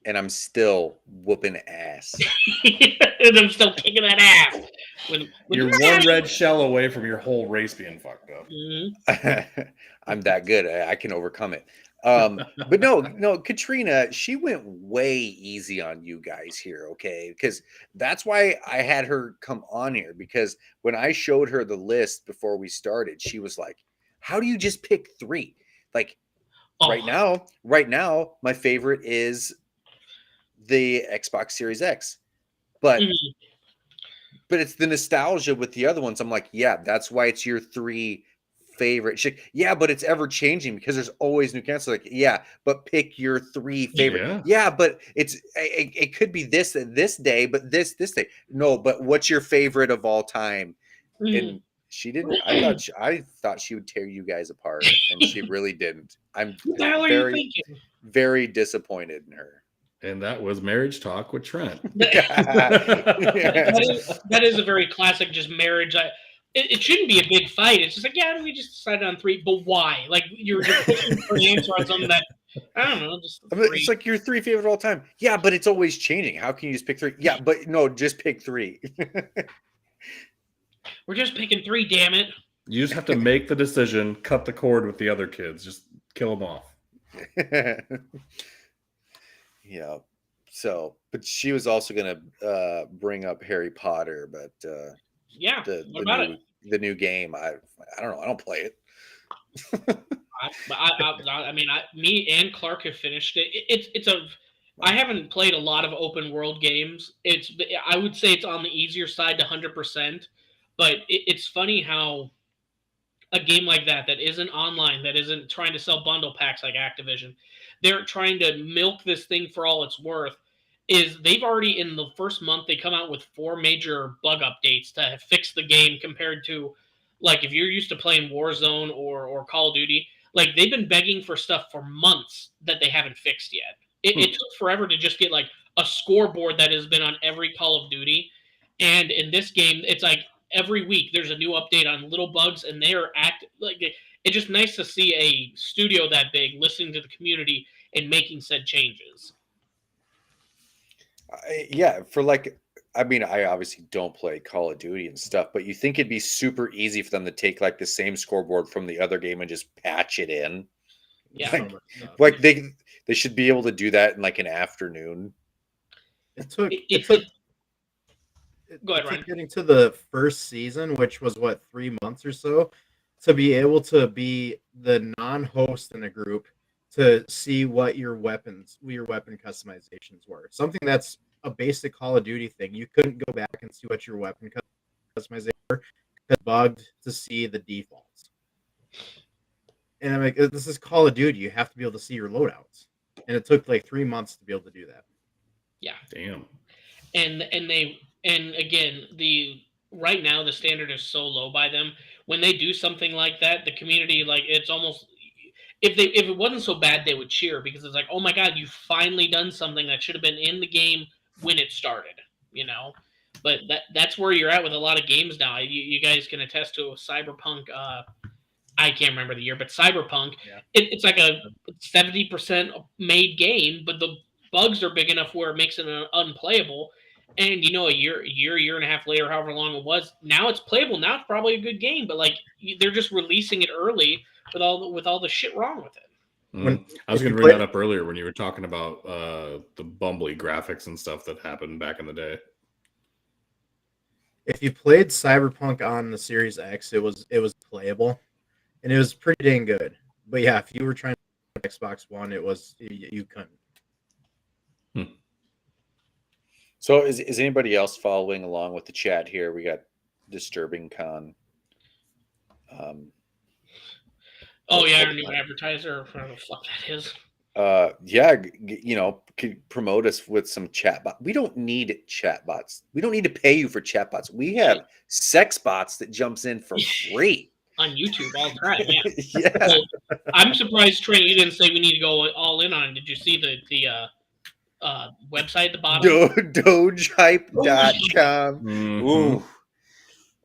And I'm still whooping ass. And I'm still kicking that ass. You're one red shell away from your whole race being fucked up. Mhm. I'm that good. I can overcome it. But no, Katrina, she went way easy on you guys here, okay? Because that's why I had her come on here. Because when I showed her the list before we started, she was like, "How do you just pick 3?" Like Oh, right now, my favorite is the Xbox Series X, but mhm. but it's the nostalgia with the other ones. I'm like, yeah, that's why it's your 3 favorite. She's like, yeah, but it's ever changing because there's always new consoles. Like, yeah, but pick your 3 favorite. Yeah, but it could be this day, but this day. No, but what's your favorite of all time? Mhm. And she didn't. I thought she would tear you guys apart, and she really didn't. I'm What the hell are you very thinking? very disappointed in her. And that was Marriage Talk with Trent. That is a very classic just marriage. It shouldn't be a big fight. It's just like, yeah, we just decided on 3, but why? Like you're pushing for an answer on something that I don't know. Just I mean, 3. it's like your 3 favorite of all time. Yeah, but it's always changing. How can you just pick 3? Yeah, but no, just pick 3. We're just picking 3. Damn it! You just have to make the decision, cut the cord with the other kids, just kill them off. Yeah. So, but she was also going to bring up Harry Potter, but Yeah. What about it? the new game, I don't know. I don't play it. I mean, me and Clark have finished it. I haven't played a lot of open world games. I would say it's on the easier side to 100%, but it's funny how a game like that isn't online, that isn't trying to sell bundle packs like Activision, they're trying to milk this thing for all it's worth. They've already in the first month they come out with 4 major bug updates to fix the game compared to like if you're used to playing Warzone or Call of Duty, like they've been begging for stuff for months that they haven't fixed yet. It took forever to just get like a scoreboard that has been on every Call of Duty, and in this game it's like every week there's a new update on little bugs, and they are it's just nice to see a studio that big listening to the community and making said changes. Yeah, for like, I mean, I obviously don't play Call of Duty and stuff, but you think it'd be super easy for them to take like the same scoreboard from the other game and just patch it in? Yeah. Like they should be able to do that in like an afternoon. It took Go ahead, Ryan. getting to the first season, which was what 3 months or so, to be able to be the non-host in a group, to see what your weapon customizations were. Something that's a basic Call of Duty thing. You couldn't go back and see what your weapon customizations were because it bugged to see the defaults. And I'm like, this is Call of Duty. You have to be able to see your loadouts. And it took like 3 months to be able to do that. Yeah. Damn. And again, the right now the standard is so low by them. When they do something like that, the community, like, it's almost, if it wasn't so bad, they would cheer because it's like, oh my god, you've finally done something that should have been in the game when it started, you know. But that's where you're at with a lot of games now. You guys can attest to a Cyberpunk. I can't remember the year, but Cyberpunk. Yeah. It's like a 70% made game, but the bugs are big enough where it makes it unplayable. And a year and a half later, however long it was, now it's playable. Now it's probably a good game, but like they're just releasing it early with all the shit wrong with it. I was going to bring that up earlier when you were talking about the bumbly graphics and stuff that happened back in the day. If you played Cyberpunk on the Series X, it was playable, and it was pretty dang good. But yeah, if you were trying to play Xbox One, you couldn't. So is anybody else following along with the chat here? We got Disturbing Con. Oh yeah, our new advertiser, whatever the fuck that is. Yeah, could promote us with some chatbot. We don't need chatbots. We don't need to pay you for chatbots. We have sex bots that jumps in for free on YouTube all the time. Yeah. Yeah. So, I'm surprised, Trent, you didn't say we need to go all in on it. Did you see the website at the bottom? Dogehype.com. Ooh.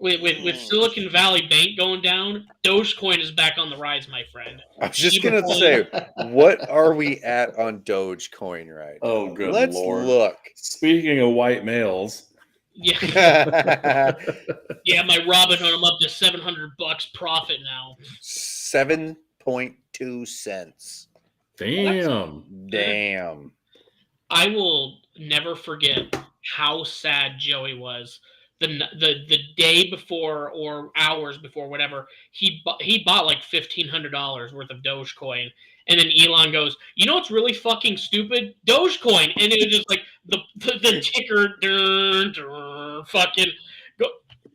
With Silicon Valley Bank going down, Dogecoin is back on the rise, my friend. I was just going to say, what are we at on Dogecoin right now? Oh, good Let's Lord. look. Speaking of white males. Yeah. Yeah, my Robinhood, I'm up to $700 profit now. 7.2 cents. Damn. I will never forget how sad Joey was the day before or hours before, whatever. He bought like $1,500 worth of Dogecoin, and then Elon goes, "You know what's really fucking stupid? Dogecoin," and it was just like the ticker, fucking.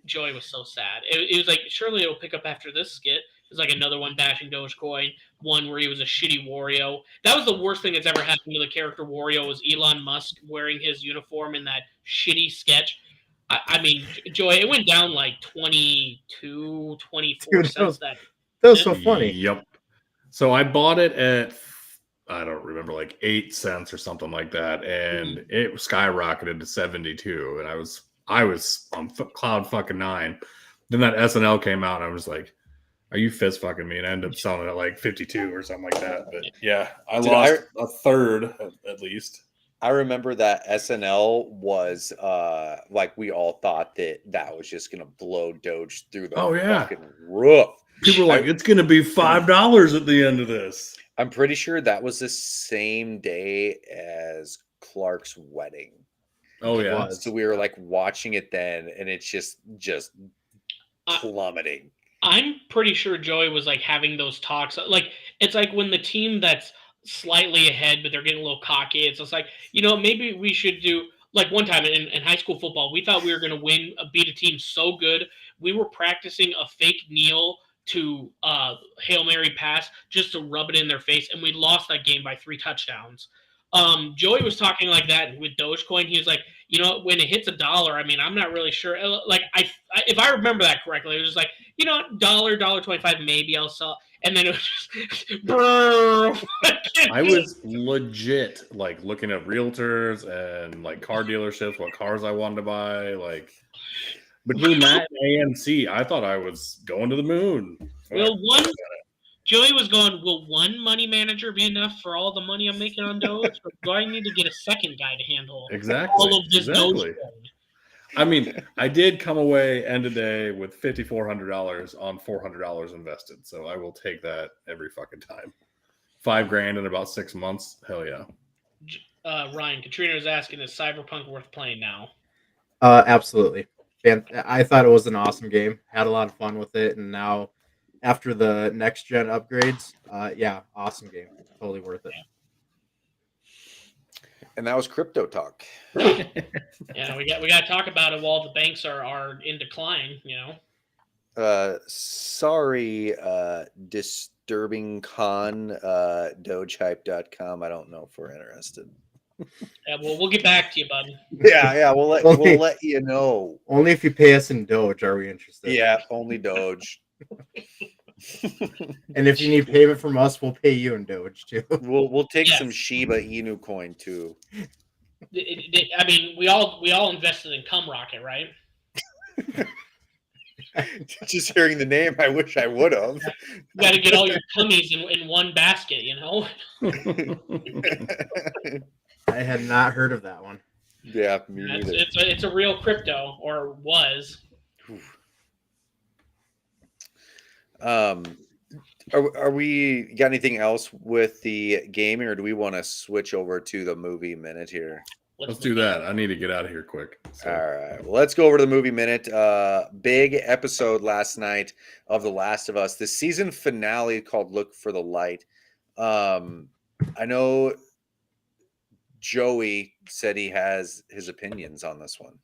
Joey was so sad. It was like, surely it'll pick up after this skit. There's like another one bashing Dogecoin, one where he was a shitty Wario. That was the worst thing that's ever happened to the character Wario, was Elon Musk wearing his uniform in that shitty sketch. I mean, Joey, it went down like 22, 24 cents. That was so funny. Yep. So I bought it at, I don't remember, like 8 cents or something like that, and it skyrocketed to 72, and I was on cloud fucking 9. Then that SNL came out, and I was like, "Are you fist fucking me?" And I ended up selling it at like 52 or something like that. But yeah, I lost a third at least. I remember that SNL was like, we all thought that was just gonna blow Doge through the fucking roof. People were like, "It's gonna be $5 at the end of this." I'm pretty sure that was the same day as Clark's wedding. Oh yeah. So we were like watching it then, and it's just plummeting. I'm pretty sure Joey was like having those talks. Like, it's like when the team that's slightly ahead, but they're getting a little cocky. It's just like, maybe we should do, like, one time in high school football, we thought we were going to beat a team so good. We were practicing a fake kneel to Hail Mary pass just to rub it in their face. And we lost that game by 3 touchdowns. Joey was talking like that with Dogecoin. He was like, when it hits $1, I mean, I'm not really sure. Like, if I remember that correctly, it was just like, $1.25, maybe I'll sell. And then it was just, I was legit like looking at realtors and like car dealerships, what cars I wanted to buy. Like, between that and AMC, I thought I was going to the moon. Joey was going, will one money manager be enough for all the money I'm making on Doge? Or do I need to get a second guy to handle all of this Doge? I mean, I did come away end of day with $5,400 on $400 invested. So I will take that every fucking time. $5,000 in about 6 months. Hell yeah. Ryan, Katrina was asking, is Cyberpunk worth playing now? Absolutely. I thought it was an awesome game. Had a lot of fun with it, and now after the next gen upgrades. Yeah, awesome game. Totally worth it. And that was Crypto Talk. Yeah, we got to talk about it while the banks are in decline. Sorry, disturbing con dogehype.com. I don't know if we're interested. Yeah, we'll get back to you, bud. Yeah, we'll let you know. Only if you pay us in Doge are we interested. Yeah, only Doge. And if you need payment from us, we'll pay you in Doge too. We'll take Yes. some Shiba Inu coin too. I mean, we all invested in Cum Rocket, right? Just hearing the name, I wish I would have. You got to get all your cummies in one basket, I had not heard of that one. Yeah, me neither. It's a real crypto, or was. Are we got anything else with the gaming, or do we want to switch over to the movie minute here? Let's do that. I need to get out of here quick. So. All right. Well, let's go over to the movie minute. Big episode last night of The Last of Us. The season finale called Look for the Light. I know Joey said he has his opinions on this one.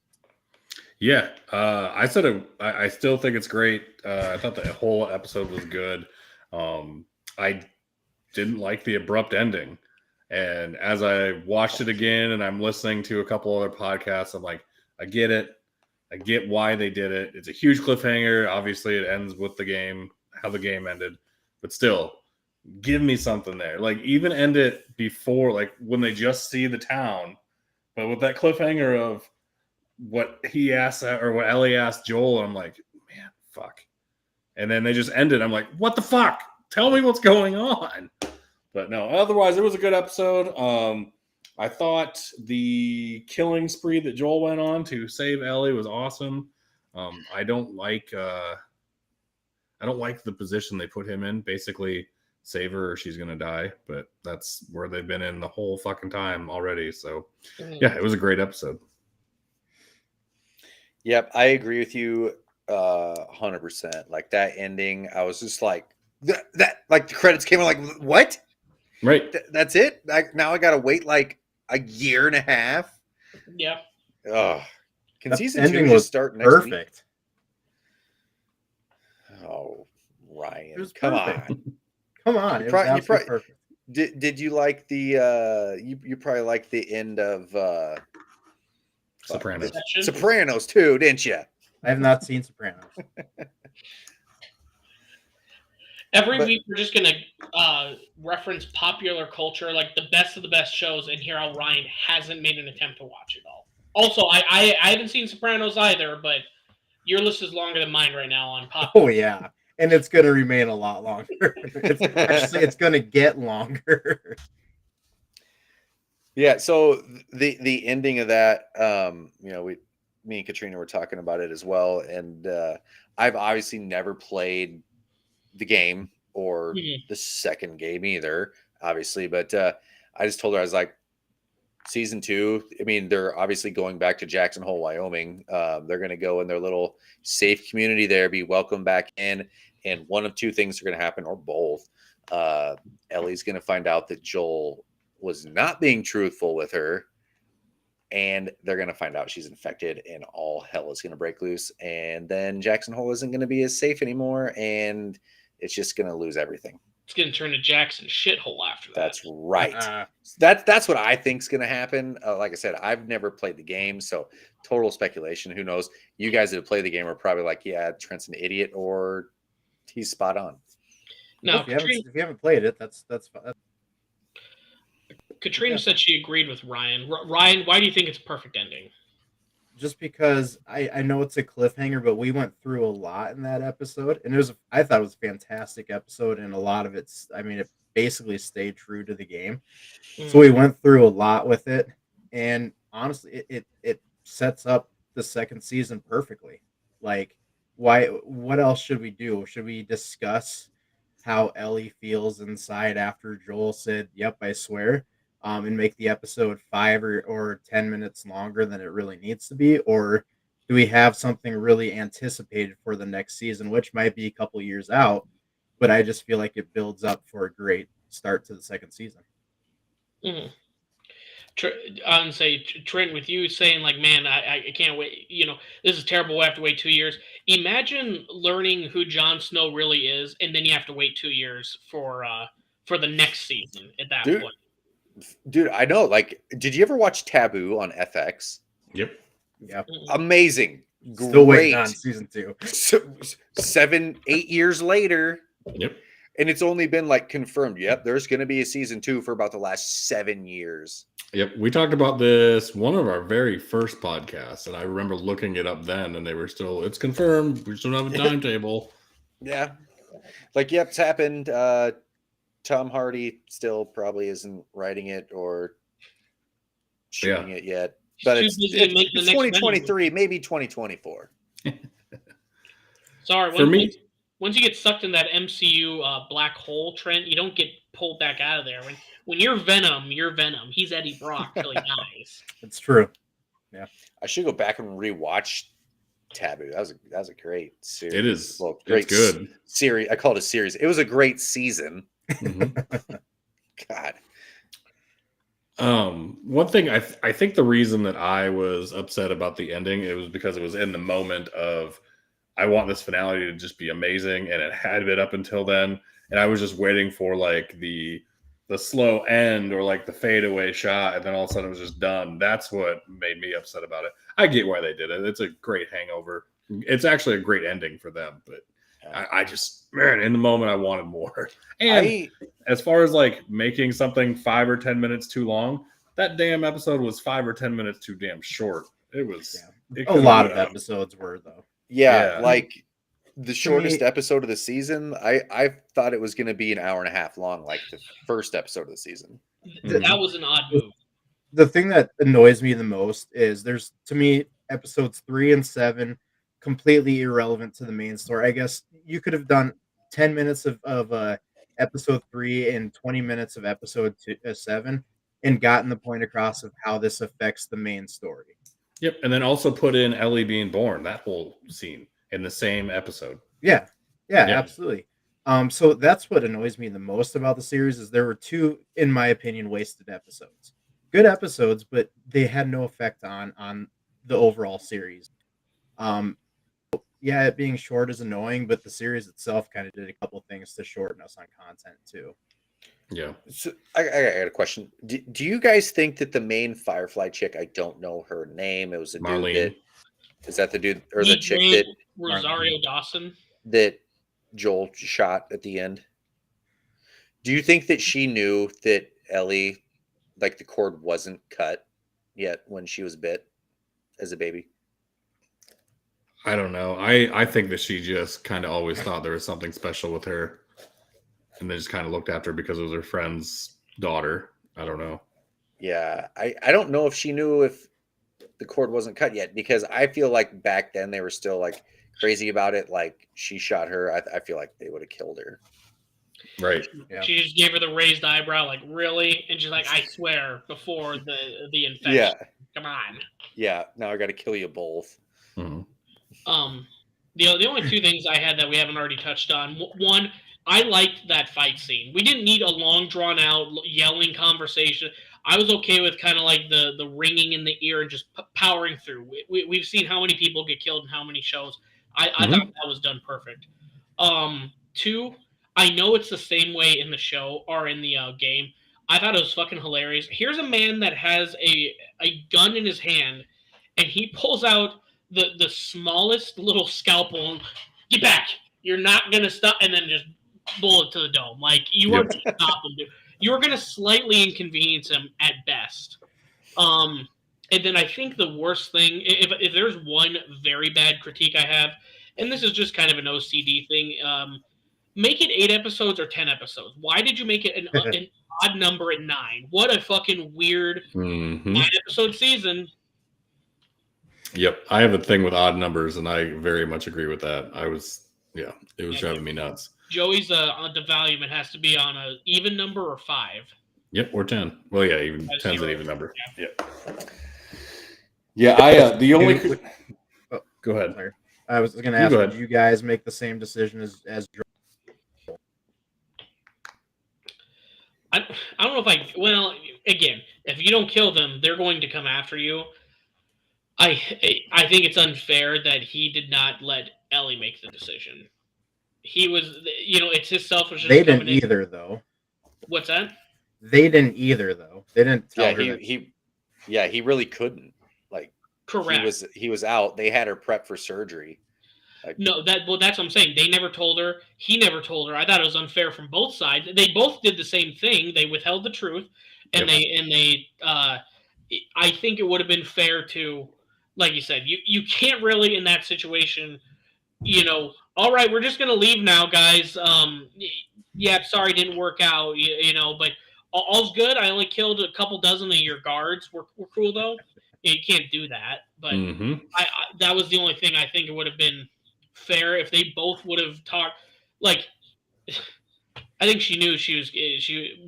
Yeah. I said I still think it's great. I thought the whole episode was good. I didn't like the abrupt ending. And as I watched it again and I'm listening to a couple other podcasts, I'm like, I get it. I get why they did it. It's a huge cliffhanger. Obviously, it ends with the game, how the game ended. But still, give me something there. Like, even end it before, like, when they just see the town. But with that cliffhanger of what he asked, or what Ellie asked Joel, I'm like, man, fuck. And then they just end it. I'm like, what the fuck? Tell me what's going on. But no, otherwise it was a good episode. I thought the killing spree that Joel went on to save Ellie was awesome. I don't like the position they put him in. Basically, save her or she's gonna die. But that's where they've been in the whole fucking time already. So yeah, it was a great episode. Yep, I agree with you 100%. Like that ending, I was just like that like the credits came on like what? Right. That's it? Like now I gotta wait like a year and a half. Yeah. Oh, can That season ending 2 was just start next week? Perfect. Oh, Ryan, It was come perfect. on. Come on. It was absolutely perfect. Did you like the you probably like the end of Sopranos. Sopranos too, didn't you? I have not seen Sopranos. Every week we're just gonna reference popular culture, like the best of the best shows, and hear how Ryan hasn't made an attempt to watch it all. Also, I haven't seen Sopranos either, but your list is longer than mine right now on popular. Oh yeah, and it's going to remain a lot longer. It's going to get longer. Yeah, so the ending of that, me and Katrina were talking about it as well, and I've obviously never played the game or the second game either, obviously, but I just told her, I was like, season 2, I mean, they're obviously going back to Jackson Hole, Wyoming. They're going to go in their little safe community there, be welcomed back in, and one of two things are going to happen, or both. Ellie's going to find out that Joel was not being truthful with her, and they're going to find out she's infected, and all hell is going to break loose, and then Jackson Hole isn't going to be as safe anymore, and it's just going to lose everything. It's going to turn to Jackson shithole after that. That's right. That's what I think is going to happen. Like I said, I've never played the game, so total speculation. Who knows? You guys that have played the game are probably like, yeah, Trent's an idiot, or he's spot on. No, if you haven't played it, that's fine. Katrina said she agreed with Ryan. Ryan, why do you think it's a perfect ending? Just because I know it's a cliffhanger, but we went through a lot in that episode, and I thought it was a fantastic episode, and a lot of it basically stayed true to the game. So we went through a lot with it, and honestly, it sets up the second season perfectly. Like, what else should we do? Should we discuss how Ellie feels inside after Joel said, "Yep, I swear," and make the episode 5 or 10 minutes longer than it really needs to be? Or do we have something really anticipated for the next season, which might be a couple years out, but I just feel like it builds up for a great start to the second season. Mm-hmm. I would say Trent, with you saying like, man, I can't wait. This is terrible. We have to wait 2 years. Imagine learning who Jon Snow really is, and then you have to wait 2 years for the next season. At that point, dude, I know. Like, did you ever watch Taboo on FX? Yep. Yeah, amazing. still Great. waiting on season 2. 7-8 years later. Yep. And it's only been like confirmed. Yep, there's going to be a season 2 for about the last 7 years. Yep. We talked about this one of our very first podcasts, and I remember looking it up then, and they were still, it's confirmed. We still have a timetable. Yeah. Like, yep, it's happened. Tom Hardy still probably isn't writing it or shooting it yet. But it's 2023, maybe 2024. Sorry, For me, once you get sucked in that MCU black hole, Trent, you don't get pulled back out of there. When you're Venom, you're Venom. He's Eddie Brock till he dies. It's true. Yeah, I should go back and rewatch Taboo. That was a great series. it is. Well, It's good. Series. I call it a series. It was a great season. Mm-hmm. God. One thing I think the reason that I was upset about the ending, it was because it was in the moment of, I want this finale to just be amazing, and it had been up until then, and I was just waiting for like the slow end or like the fadeaway shot, and then all of a sudden it was just done. That's what made me upset about it. I get why they did it. It's a great hangover. It's actually a great ending for them, but I just, man, in the moment I wanted more. And as far as like making something 5 or 10 minutes too long, that damn episode was 5 or 10 minutes too damn short. It was a lot of episodes were though. Yeah, like the shortest episode of the season, I thought it was going to be an hour and a half long, like the first episode of the season. That was an odd move. The thing that annoys me the most is there's, to me, episodes 3 and 7 completely irrelevant to the main story. I guess you could have done 10 minutes of episode 3 and 20 minutes of episode 7 and gotten the point across of how this affects the main story. Yep, and then also put in Ellie being born, that whole scene in the same episode. Yeah, absolutely. So that's what annoys me the most about the series is there were 2, in my opinion, wasted episodes. Good episodes, but they had no effect on the overall series. Yeah, it being short is annoying, but the series itself kind of did a couple things to shorten us on content too. Yeah. So I got a question. Do you guys think that the main Firefly chick, I don't know her name, it was a Marlene. dude is that the dude or the chick that Rosario Dawson that Joel shot at the end? Do you think that she knew that Ellie, like the cord wasn't cut yet when she was bit as a baby? I don't know. I think that she just kind of always thought there was something special with her, and they just kind of looked after her because it was her friend's daughter. I don't know. Yeah, I don't know if she knew if the cord wasn't cut yet, because I feel like back then they were still like crazy about it. Like she shot her. I feel like they would have killed her. Right. Yeah. She just gave her the raised eyebrow, like, really? And she's like, I swear, before the infection. Yeah. Come on. Yeah. Now I got to kill you both. Mm-hmm. The only 2 things I had that we haven't already touched on. One, I liked that fight scene. We didn't need a long, drawn out, yelling conversation. I was okay with kind of like the ringing in the ear and just powering through. We've seen how many people get killed in how many shows. I thought that was done perfect. 2, I know it's the same way in the show or in the game. I thought it was fucking hilarious. Here's a man that has a gun in his hand, and he pulls out the smallest little scalpel. And, get back! You're not gonna stop, and then just bullet to the dome. Like you weren't gonna stop him, dude. You were gonna slightly inconvenience him at best. And then I think the worst thing, if there's one very bad critique I have, and this is just kind of an OCD thing, make it 8 episodes or 10 episodes. Why did you make it an odd number at 9? What a fucking weird 9-episode season. Yep. I have a thing with odd numbers, and I very much agree with that. It was driving me nuts. Joey's devaluement has to be on an even number or 5. Yep, or 10. Well, yeah, even 10's an even number. Yeah. Yeah, the only... Go ahead. I was going to ask, did you guys make the same decision as I don't know if well, again, if you don't kill them, they're going to come after you. I think it's unfair that he did not let Ellie make the decision. He was, it's his selfishness They didn't coming in. either, though. What's that? They didn't either, though. They didn't tell Yeah, her that. he really couldn't. Like Correct. he was out. They had her prep for surgery. Like, No, that's what I'm saying. They never told her. He never told her. I thought it was unfair from both sides. They both did the same thing. They withheld the truth, and they. I think it would have been fair to, like you said, you can't really in that situation. All right, we're just gonna leave now, guys. Yeah, sorry, didn't work out. But all's good. I only killed a couple dozen of your guards. We're cool though. You can't do that. But I that was the only thing I think it would have been fair if they both would have talked. Like, I think she knew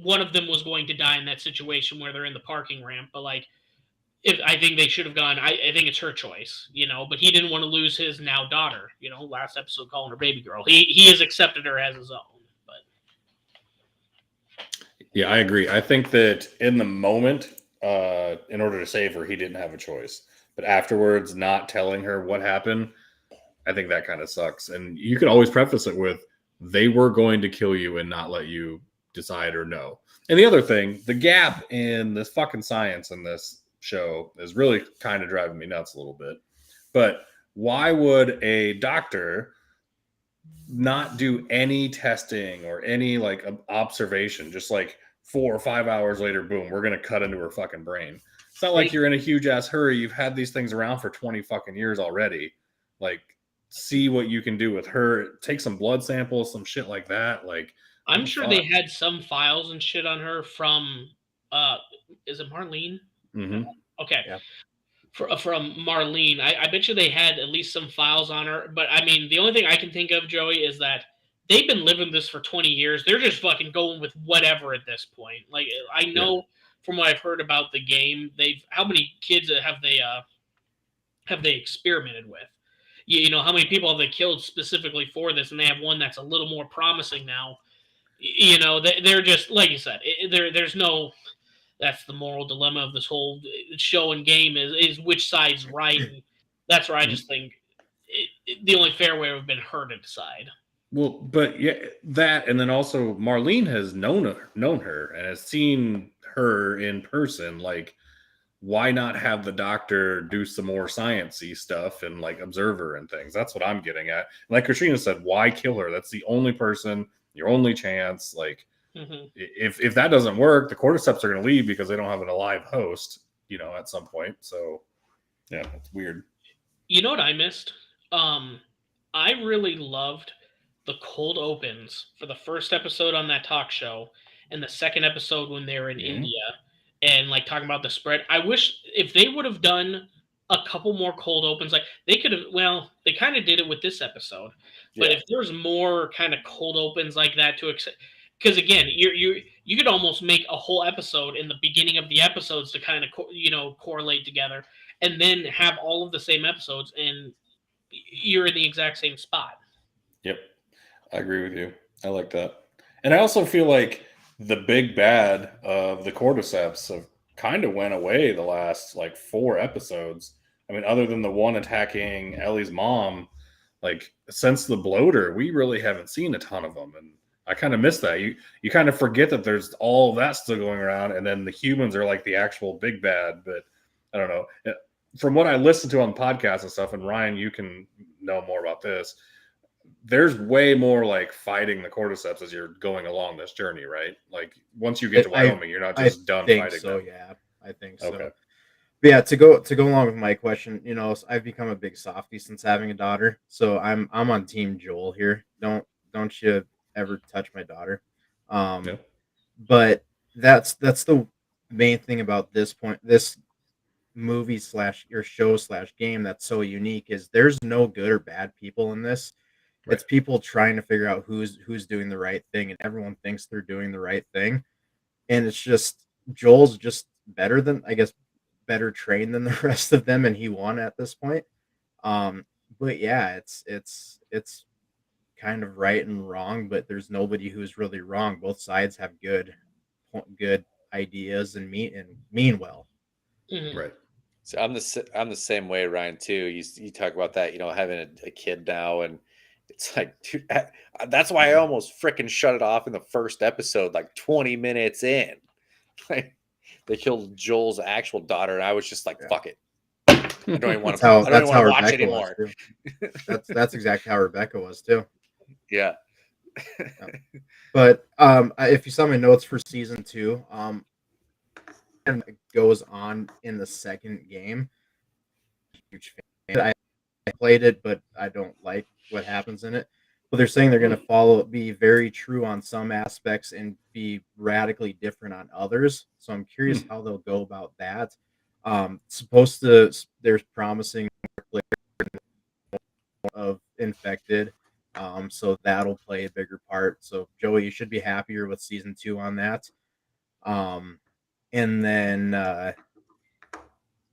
one of them was going to die in that situation where they're in the parking ramp. But like, if I think they should have gone, I think it's her choice, But he didn't want to lose his now daughter, Last episode calling her baby girl. He has accepted her as his own. But yeah, I agree. I think that in the moment, in order to save her, he didn't have a choice. But afterwards, not telling her what happened, I think that kind of sucks. And you can always preface it with, they were going to kill you and not let you decide or know. And the other thing, the gap in this fucking science in this show is really kind of driving me nuts a little bit. But why would a doctor not do any testing or any like observation? Just like 4 or 5 hours later, boom, we're going to cut into her fucking brain. It's not like you're in a huge ass hurry. You've had these things around for 20 fucking years already. Like, see what you can do with her. Take some blood samples, some shit like that. Like, I'm sure they had some files and shit on her from, is it Marlene? Mm-hmm. Okay. Yeah. From Marlene. I bet you they had at least some files on her. But I mean, the only thing I can think of, Joey, is that they've been living this for 20 years. They're just fucking going with whatever at this point. Like, I know from what I've heard about the game, how many kids have they experimented with? How many people have they killed specifically for this? And they have one that's a little more promising now. They're just, like you said, there's no, that's the moral dilemma of this whole show and game is which side's right. And that's where I just think the only fair way would have been her to decide. Well, but yeah, that, and then also Marlene has known her and has seen her in person. Like, why not have the doctor do some more sciencey stuff and like observe her and things? That's what I'm getting at. Like Katrina said, why kill her? That's the only person, your only chance. Like, if that doesn't work, the cordyceps are going to leave because they don't have an alive host, at some point. So, yeah, it's weird. You know what I missed? I really loved the cold opens for the first episode on that talk show and the second episode when they were in India and like talking about the spread. I wish if they would have done a couple more cold opens, like they could have, well, they kind of did it with this episode, but if there's more kind of cold opens like that because again, you could almost make a whole episode in the beginning of the episodes to kind of, correlate together and then have all of the same episodes and you're in the exact same spot. Yep. I agree with you. I like that. And I also feel like the big bad of the cordyceps have kind of went away the last like 4 episodes. I mean, other than the one attacking Ellie's mom, like since the bloater, we really haven't seen a ton of them. And I kind of miss that. You kind of forget that there's all of that still going around. And then the humans are like the actual big bad. But I don't know. From what I listen to on podcasts and stuff, and Ryan, you can know more about this, there's way more like fighting the cordyceps as you're going along this journey, right? Like once you get to Wyoming, you're not just done fighting them. Yeah, I think so. Okay. But yeah, to go along with my question, I've become a big softie since having a daughter, so I'm on Team Joel here. Don't you ever touch my daughter. But that's the main thing about this movie / show / game that's so unique is there's no good or bad people in this. Right. It's people trying to figure out who's doing the right thing, and everyone thinks they're doing the right thing. And it's just Joel's just better trained than the rest of them, and he won at this point. But yeah, it's kind of right and wrong, but there's nobody who's really wrong. Both sides have good good ideas and mean well. Mhm. Right. So I'm the same way, Ryan. Too. You talk about that, having a kid now, and it's like, dude, that's why I almost freaking shut it off in the first episode, like 20 minutes in. Like they killed Joel's actual daughter, and I was just like, Yeah. "Fuck it, I don't even want to. I don't That's even how want to watch Rebecca was anymore." too. That's exactly how Rebecca was too. Yeah. But if you saw my notes for season 2, and it goes on in the second game. Huge fan. I played it, but I don't like what happens in it. But they're saying they're going to be very true on some aspects and be radically different on others. So I'm curious how they'll go about that. They're promising of infected, so that'll play a bigger part. So Joey, you should be happier with season 2 on that. And then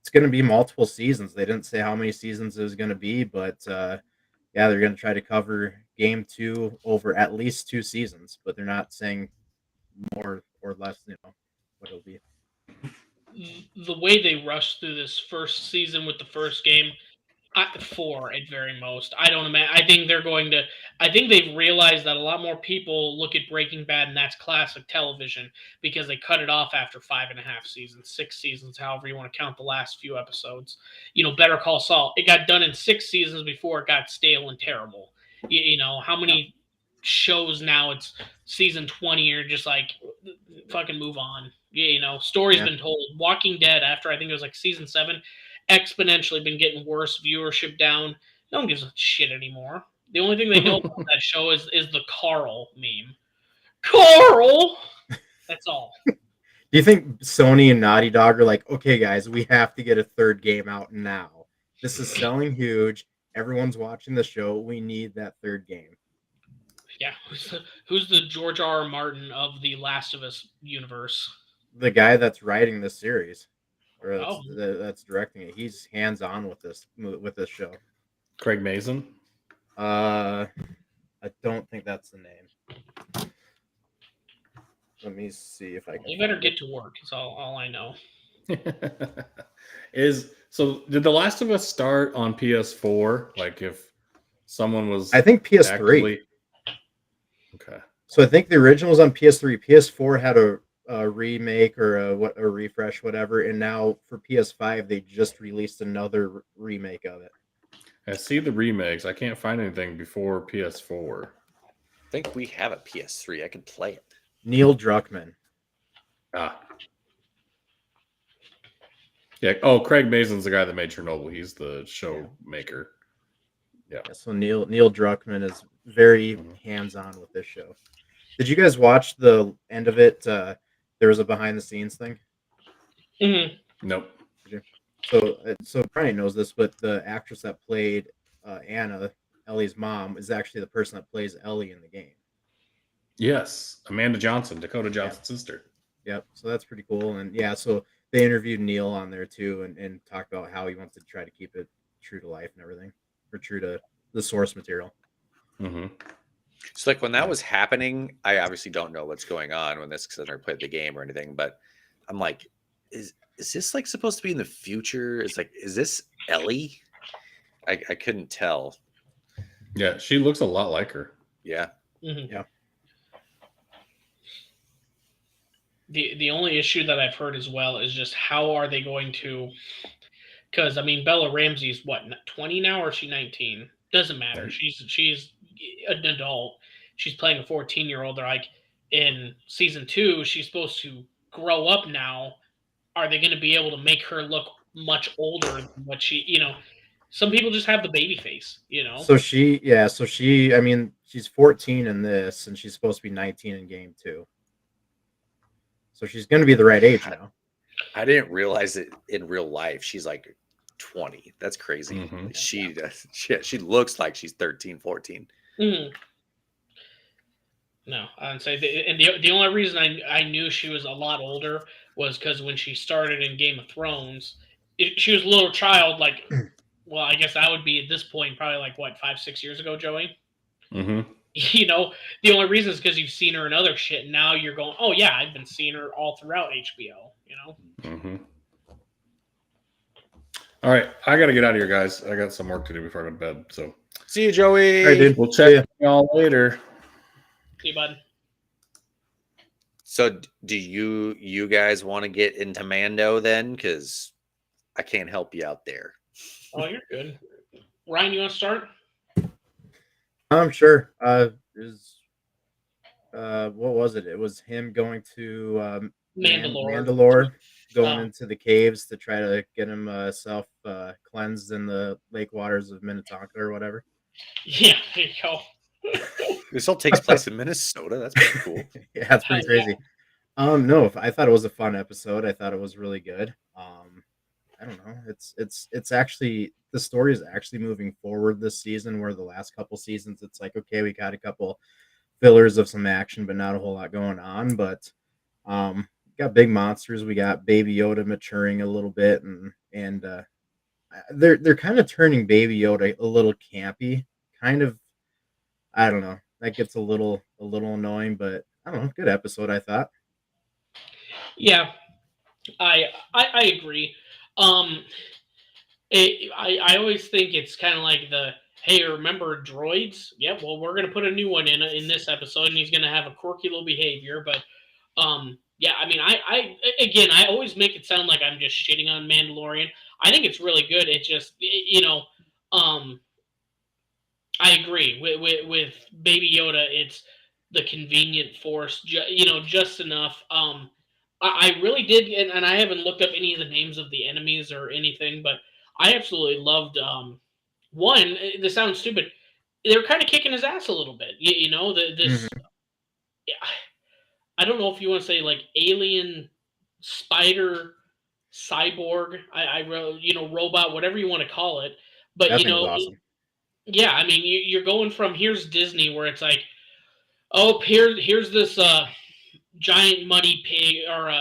it's going to be multiple seasons. They didn't say how many seasons it was going to be, but yeah, they're going to try to cover game 2 over at least 2 seasons, but they're not saying more or less, what it'll be. The way they rushed through this first season with the first game, 4 at very most. I don't imagine. I think they're going to. I think they've realized that a lot more people look at Breaking Bad, and that's classic television because they cut it off after 5.5 seasons, 6 seasons, however you want to count the last few episodes. Better Call Saul. It got done in 6 seasons before it got stale and terrible. How many shows now? It's season 20. You're just like, fucking move on. Story's been told. Walking Dead, after I think it was like season 7, exponentially been getting worse, viewership down. No one gives a shit anymore. The only thing they know about that show is the Carl meme. Carl! That's all. Do you think Sony and Naughty Dog are like, okay, guys, we have to get a third game out now? This is selling huge. Everyone's watching the show. We need that third game. Yeah, who's the George R. R. Martin of the Last of Us universe? The guy that's writing this series, or Oh. that's directing it, he's hands on with this show. Craig Mazin. I don't think that's the name. Let me see if I can. You better get to work. Is all I know. Did The Last of Us start on PS4? Like if someone was, I think PS3. actively... Okay. So I think the original was on PS3. PS4 had a remake or a refresh, whatever, and now for PS5 they just released another remake of it. I see the remakes. I can't find anything before PS4. I think we have a PS3. I can play it. Neil Druckmann. Yeah. Oh, Craig Mazin's the guy that made Chernobyl. He's the show maker. Yeah. So Neil Druckmann is very hands-on with this show. Did you guys watch the end of it? There was a behind-the-scenes thing. Mm-hmm. Nope. So Brian knows this, but the actress that played Anna, Ellie's mom, is actually the person that plays Ellie in the game. Yes, Amanda Johnson, Dakota Johnson's sister. Yep. So that's pretty cool. And yeah, so they interviewed Neil on there too, and talked about how he wants to try to keep it true to life and everything, or true to the source material. Mm-hmm. So like when that was happening, I obviously don't know what's going on when this, because I never played the game or anything, but I'm like, is this like supposed to be in the future? It's like, is this Ellie? I couldn't tell. Yeah, she looks a lot like her. Yeah. Mm-hmm. Yeah. The only issue that I've heard as well is just how are they going to, because I mean Bella Ramsey's what, 20 now, or is she 19? Doesn't matter. Right. She's an adult. She's playing a 14-year-old. They're like, in season 2, she's supposed to grow up now. Are they going to be able to make her look much older than what she, some people just have the baby face, So I mean, she's 14 in this, and she's supposed to be 19 in game 2. So she's going to be the right age now. I didn't realize it in real life. She's like 20. That's crazy. Mm-hmm. She looks like she's 13, 14. Mm-hmm. No, I'd say, the only reason I knew she was a lot older was because when she started in Game of Thrones, she was a little child, like, well, I guess that would be at this point probably like what, 5-6 years ago, Joey. Mm-hmm. You know, the only reason is because you've seen her in other shit, and now you're going, oh yeah, I've been seeing her all throughout HBO. You know. Mm-hmm. All right, I got to get out of here, guys. I got some work to do before I go to bed. So See you, Joey. All right, dude. we'll See check ya. y'all later. See you, bud. So, do you guys want to get into Mando then? Because I can't help you out there. Oh, you're good. Ryan, you want to start? I'm sure. What was it? It was him going to Mandalore. Mandalore, going Oh. into the caves to try to get himself cleansed in the lake waters of Minnetonka or whatever. Yeah, there you go. This all takes place in Minnesota. That's pretty cool. Yeah, that's pretty Hell yeah. crazy. No, I thought it was a fun episode. I thought it was really good. I don't know. It's actually, the story is actually moving forward this season, where the last couple seasons it's like, okay, we got a couple fillers of some action, but not a whole lot going on. But got big monsters. We got Baby Yoda maturing a little bit, and they're kind of turning Baby Yoda a little campy. Kind of, I don't know. That gets a little annoying, but I don't know. Good episode, I thought. Yeah, I agree. Um, I always think it's kind of like the hey, remember droids? Yep. Well, we're gonna put a new one in this episode, and he's gonna have a quirky little behavior. But yeah, I mean, I again, I always make it sound like I'm just shitting on Mandalorian. I think it's really good. It just you know, um, I agree with Baby Yoda. It's the convenient force, you know, just enough. I really did, and I haven't looked up any of the names of the enemies or anything, but I absolutely loved. One, this sounds stupid. They're kind of kicking his ass a little bit. You know, this. Mhm. Yeah, I don't know if you want to say like alien, spider, cyborg. I wrote, you know, robot, whatever you want to call it. But That you thing was know, awesome. yeah, I mean, you're going from here's Disney where it's like, oh, here's this giant muddy pig or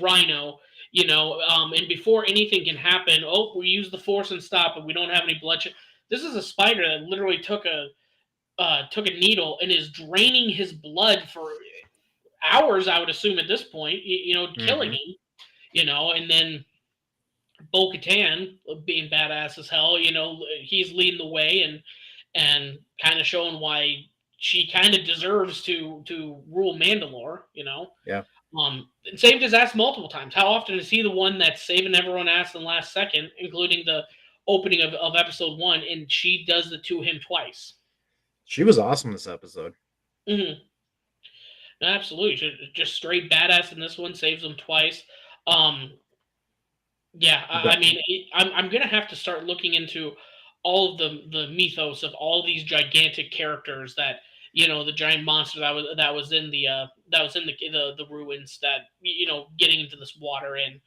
rhino, you know, and before anything can happen, oh, we use the force and stop it. We don't have any bloodshed. This is a spider that literally took a needle and is draining his blood for hours. I would assume at this point, you know, killing Hmm. him, you know, and then Bo-Katan being badass as hell, you know, he's leading the way and kind of showing why she kind of deserves to rule Mandalore, you know. Yeah. Saved his ass multiple times. How often is he the one that's saving everyone ass in the last second, including the opening of episode one, and she does it to him twice. She was awesome this episode. Hmm. Absolutely, just straight badass in this one. Saves him twice. Um, Yeah, I But mean, I'm gonna have to start looking into all of the mythos of all these gigantic characters that you know the giant monster that was in the ruins that you know getting into this water and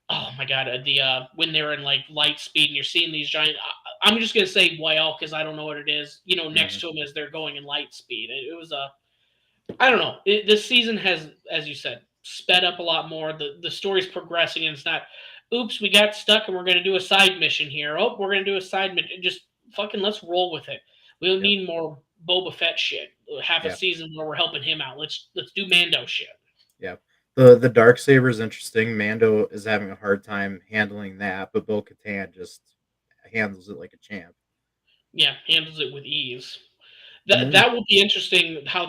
oh my god the when they're in like light speed and you're seeing these giant I'm just gonna say whale because I don't know what it is you know next Mhm. to them as they're going in light speed it was a I don't know. This season has, as you said, sped up a lot more. The story's progressing, and it's not, oops, we got stuck, and we're going to do a side mission here. Oh, we're going to do a side mission. Just fucking let's roll with it. We don't Yep. need more Boba Fett shit. Half a Yeah. season where we're helping him out. Let's do Mando shit. Yeah. The dark saber is interesting. Mando is having a hard time handling that, but Bo Katan just handles it like a champ. Yeah, handles it with ease. And That then that will be interesting how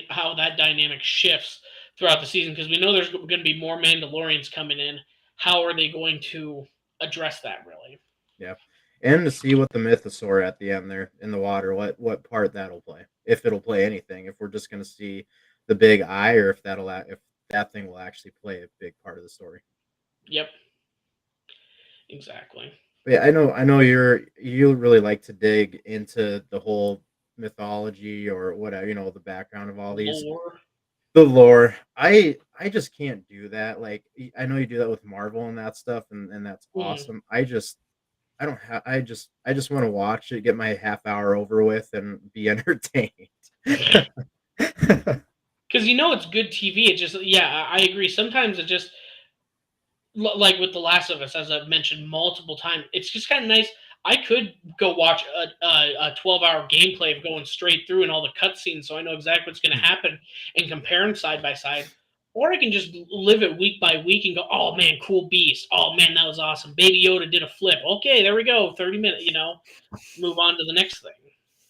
how that dynamic shifts throughout the season because we know there's going to be more Mandalorians coming in. How are they going to address that really? yeah. And to see what the mythosaur at the end there in the water, what part that'll play. If it'll play anything, if we're just gonna see the big eye, or if if that thing will actually play a big part of the story. Yep, exactly. But yeah, I know you really like to dig into the whole mythology or whatever, the background of all these. Lore. The lore. I just can't do that. Like I know you do that with Marvel and that stuff, and that's Mhm. awesome. I don't have I just want to watch it, get my half hour over with, and be entertained. Because you know it's good TV. It just yeah, I agree. Sometimes it just like with The Last of Us, as I've mentioned multiple times, it's just kind of nice. I could go watch a 12-hour gameplay of going straight through and all the cutscenes, so I know exactly what's going to happen and compare them side by side. Or I can just live it week by week and go, oh man, cool beast. Oh man, that was awesome. Baby Yoda did a flip. Okay, there we go. 30 minutes, move on to the next thing.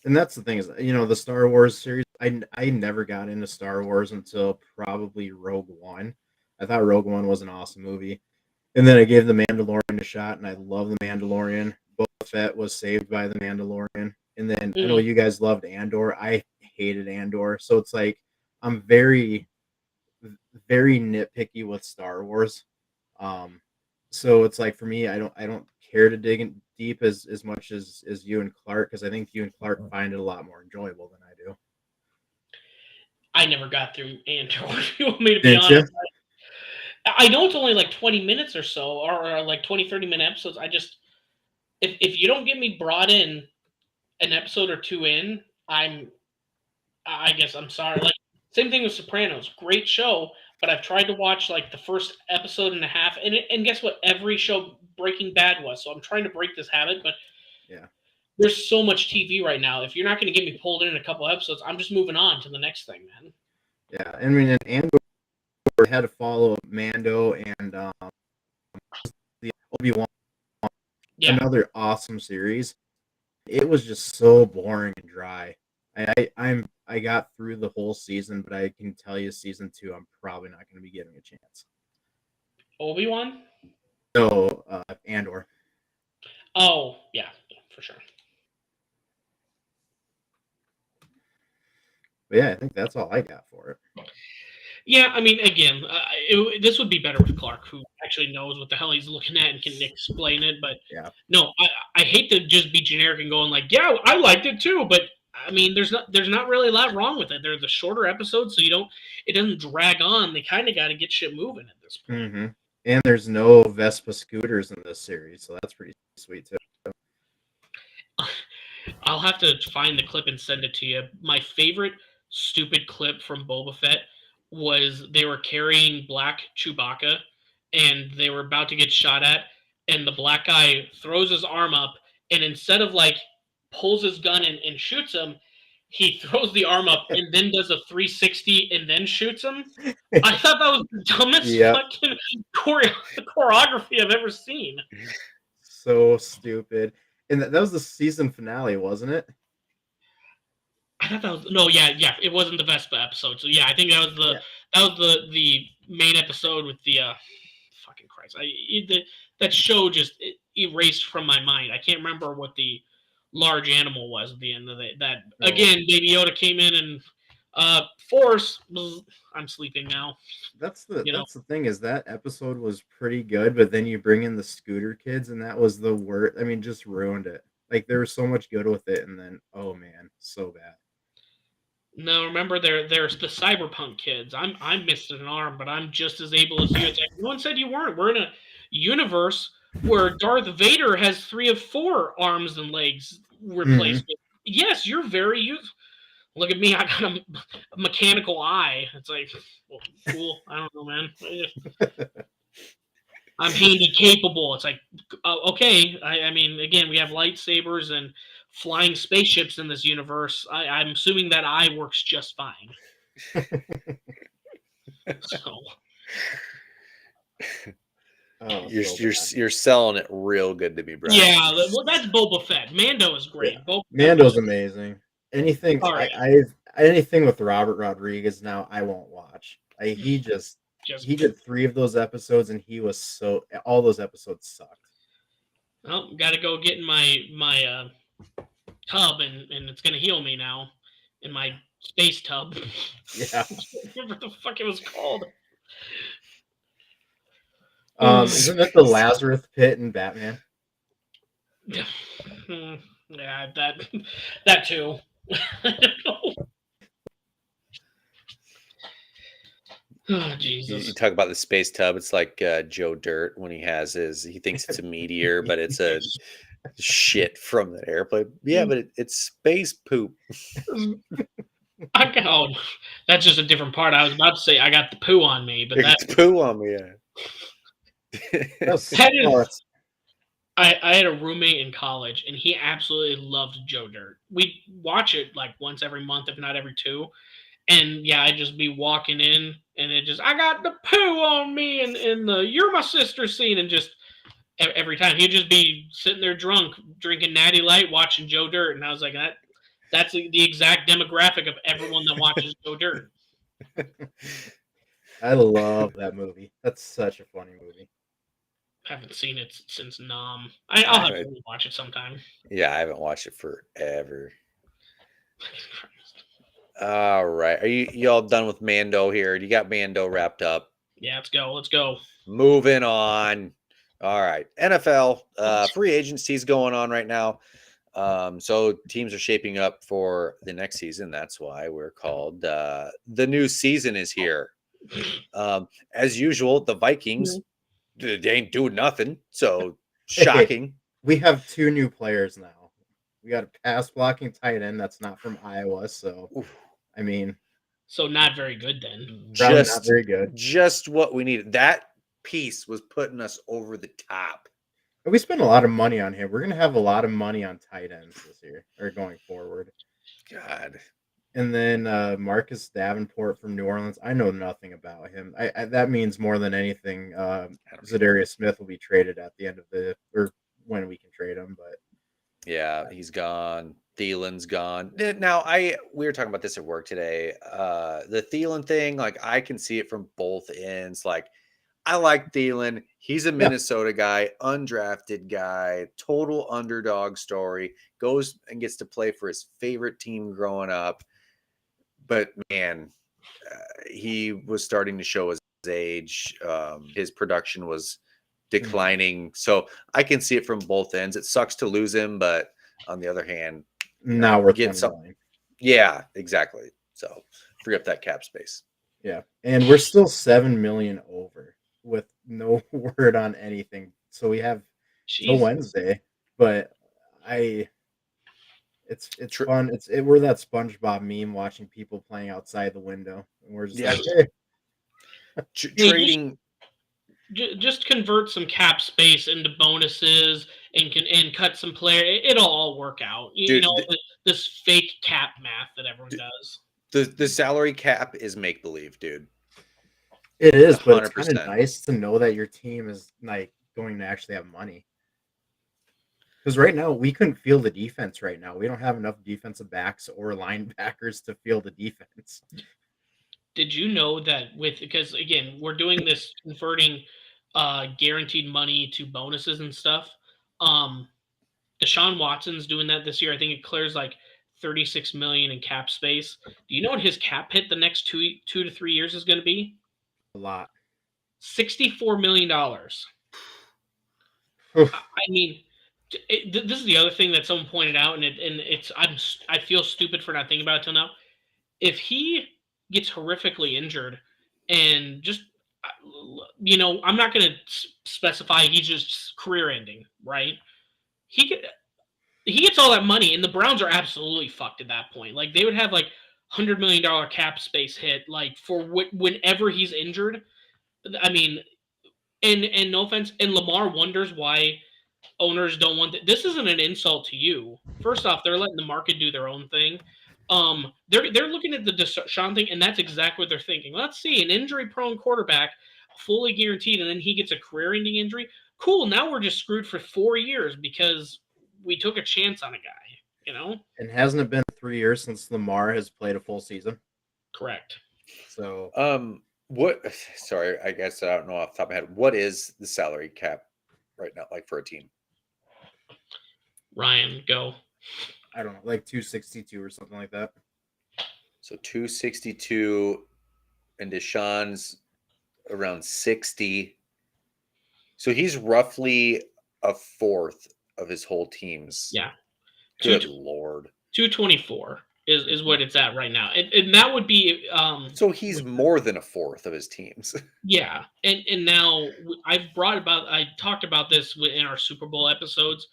And that's the thing is, the Star Wars series, I never got into Star Wars until probably Rogue One. I thought Rogue One was an awesome movie. And then I gave The Mandalorian a shot, and I love The Mandalorian. Boba Fett was saved by The Mandalorian. And then I know you guys loved Andor. I hated Andor. So it's like I'm very, very nitpicky with Star Wars. So it's like for me, I don't care to dig in deep as much as you and Clark, because I think you and Clark find it a lot more enjoyable than I do. I never got through Andor. If you want me to be Didn't honest. you? I know it's only like 20 minutes or so, or like 20, 30-minute episodes. If you don't get me brought in an episode or two in, I guess I'm sorry. Like, same thing with Sopranos. Great show, but I've tried to watch like the first episode and a half, and guess what? Every show Breaking Bad was. So I'm trying to break this habit, but Yeah. there's so much TV right now. If you're not going to get me pulled in a couple episodes, I'm just moving on to the next thing, man. Yeah. I mean, and Andor had to follow Mando and the Obi-Wan. Yeah. Another awesome series. It was just so boring and dry. I got through the whole season, but I can tell you season 2, I'm probably not going to be giving a chance. Obi-Wan? So, Andor. Oh, yeah, for sure. But yeah, I think that's all I got for it. Yeah, I mean, again, this would be better with Clark, who actually knows what the hell he's looking at and can explain it. But yeah, no, I hate to just be generic and going like, yeah, I liked it too. But I mean, there's not really a lot wrong with it. They're the shorter episodes, so it doesn't drag on. They kind of got to get shit moving at this point. Mm-hmm. And there's no Vespa scooters in this series, so that's pretty sweet too. I'll have to find the clip and send it to you. My favorite stupid clip from Boba Fett was they were carrying Black Chewbacca and they were about to get shot at, and the black guy throws his arm up, and instead of like pulls his gun and shoots him, he throws the arm up and then does a 360 and then shoots him. I thought that was the dumbest fucking choreography I've ever seen. So stupid. And that was the season finale, wasn't it? I thought that was it wasn't the Vespa episode. So yeah, I think that was the main episode with the fucking Christ. That show just erased from my mind. I can't remember what the large animal was at the end of that. Again, Baby Yoda came in and Force. I'm sleeping now. That's the thing is that episode was pretty good, but then you bring in the scooter kids, and that was the worst. I mean, just ruined it. Like there was so much good with it, and then oh man, so bad. No, remember there's the cyberpunk kids. I'm missing an arm, but I'm just as able as you. It's like, no one said you weren't. We're in a universe where Darth Vader has 3 of 4 arms and legs replaced. Mm-hmm. Yes, you're very useful. Look at me, I got a mechanical eye. It's like, well, cool. I don't know, man. I'm handy capable. It's like, okay. I mean, again, we have lightsabers and flying spaceships in this universe. I'm assuming that eye works just fine. So. Oh, you're selling it real good to me, bro. Yeah, well, that's Boba Fett. Mando is great. Yeah. Mando's amazing. Anything anything with Robert Rodriguez now, I won't watch. He did 3 of those episodes, and he was all those episodes sucked. Well, got to go get in my tub, and it's gonna heal me now in my space tub. Yeah, what the fuck it was called. Isn't it the Lazarus Pit in Batman? Yeah, that too. Oh, Jesus. You talk about the space tub. It's like Joe Dirt when he thinks it's a meteor, but it's a shit from the airplane. Yeah, but it's space poop. That's just a different part. I was about to say I got the poo on me, but that's poo on me. Yeah. I had a roommate in college, and he absolutely loved Joe Dirt. We'd watch it like once every month, if not every two. And yeah, I'd just be walking in, and it just, I got the poo on me, and the you're my sister scene, and just every time he'd just be sitting there drunk, drinking Natty Light, watching Joe Dirt, and I was like, that's the exact demographic of everyone that watches Joe Dirt. I love that movie. That's such a funny movie. I haven't seen it since Nom. I'll have to watch it sometime. Yeah, I haven't watched it forever. All right. Are you all done with Mando here? You got Mando wrapped up. Yeah, let's go. Let's go. Moving on. All right. NFL free agency's going on right now. So teams are shaping up for the next season. That's why we're called the new season is here. As usual, the Vikings, they ain't doing nothing. So shocking. We have 2 new players now. We got a pass blocking tight end that's not from Iowa. So, I mean, so not very good then. Just not very good. Just what we needed. That piece was putting us over the top. We spent a lot of money on him. We're going to have a lot of money on tight ends this year or going forward. God. And then Marcus Davenport from New Orleans. I know nothing about him. I that means more than anything. Zadarius Smith will be traded at the end of or when we can trade him. But yeah, he's gone. Thielen's gone. Now, we were talking about this at work today. The Thielen thing, like I can see it from both ends. Like I like Thielen. He's a Minnesota guy, undrafted guy, total underdog story. Goes and gets to play for his favorite team growing up. But man, he was starting to show his age. His production was declining. So I can see it from both ends. It sucks to lose him, but on the other hand, now we're getting something. Yeah, exactly. So free up that cap space. Yeah, and we're still $7 million over with no word on anything. So we have till Wednesday, but it's fun. We're that SpongeBob meme watching people playing outside the window, and we're just like, hey. Trading. Just convert some cap space into bonuses and cut some player. It'll all work out. You know, this fake cap math that everyone does. The salary cap is make believe, dude. It is, 100%. But it's kind of nice to know that your team is like going to actually have money. Because right now we couldn't field the defense. Right now we don't have enough defensive backs or linebackers to field the defense. Did you know that because again we're doing this converting guaranteed money to bonuses and stuff. Deshaun Watson's doing that this year. I think it clears like $36 million in cap space. Do you know what his cap hit the next 2 to 3 years is going to be? A lot. $64 million. I mean, this is the other thing that someone pointed out, and I feel stupid for not thinking about it till now. If he gets horrifically injured, and just I'm not going to specify he's just career ending, right? He gets all that money, and the Browns are absolutely fucked at that point. Like they would have like $100 million cap space hit, like for whenever he's injured. I mean, and no offense, and Lamar wonders why owners don't want this. Isn't an insult to you. First off, they're letting the market do their own thing. They're looking at the Deshaun thing, and that's exactly what they're thinking. Let's see, an injury-prone quarterback, fully guaranteed, and then he gets a career-ending injury. Cool. Now we're just screwed for 4 years because we took a chance on a guy. You know. And hasn't it been 3 years since Lamar has played a full season? Correct. So, what? Sorry, I guess I don't know off the top of my head. What is the salary cap right now like for a team? Ryan, go. I don't know, like 262 or something like that. So 262, and Deshaun's around 60. So he's roughly a fourth of his whole team's. Yeah. Good Lord. 224 is what it's at right now. And that would be so he's more than a fourth of his teams. Yeah. And now I talked about this in our Super Bowl episodes.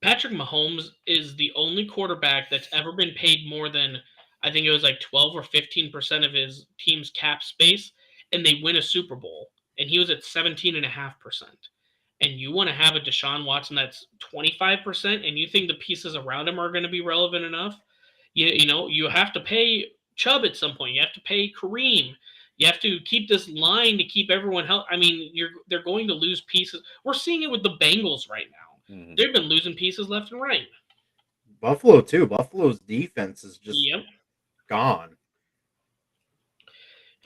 Patrick Mahomes is the only quarterback that's ever been paid more than, I think it was like 12 or 15% of his team's cap space, and they win a Super Bowl. And he was at 17.5%. and you want to have a Deshaun Watson that's 25%, and you think the pieces around him are going to be relevant enough, you have to pay Chubb at some point. You have to pay Kareem. You have to keep this line to keep everyone healthy. I mean, they're going to lose pieces. We're seeing it with the Bengals right now. Mhm. They've been losing pieces left and right. Buffalo too. Buffalo's defense is just Yep. gone.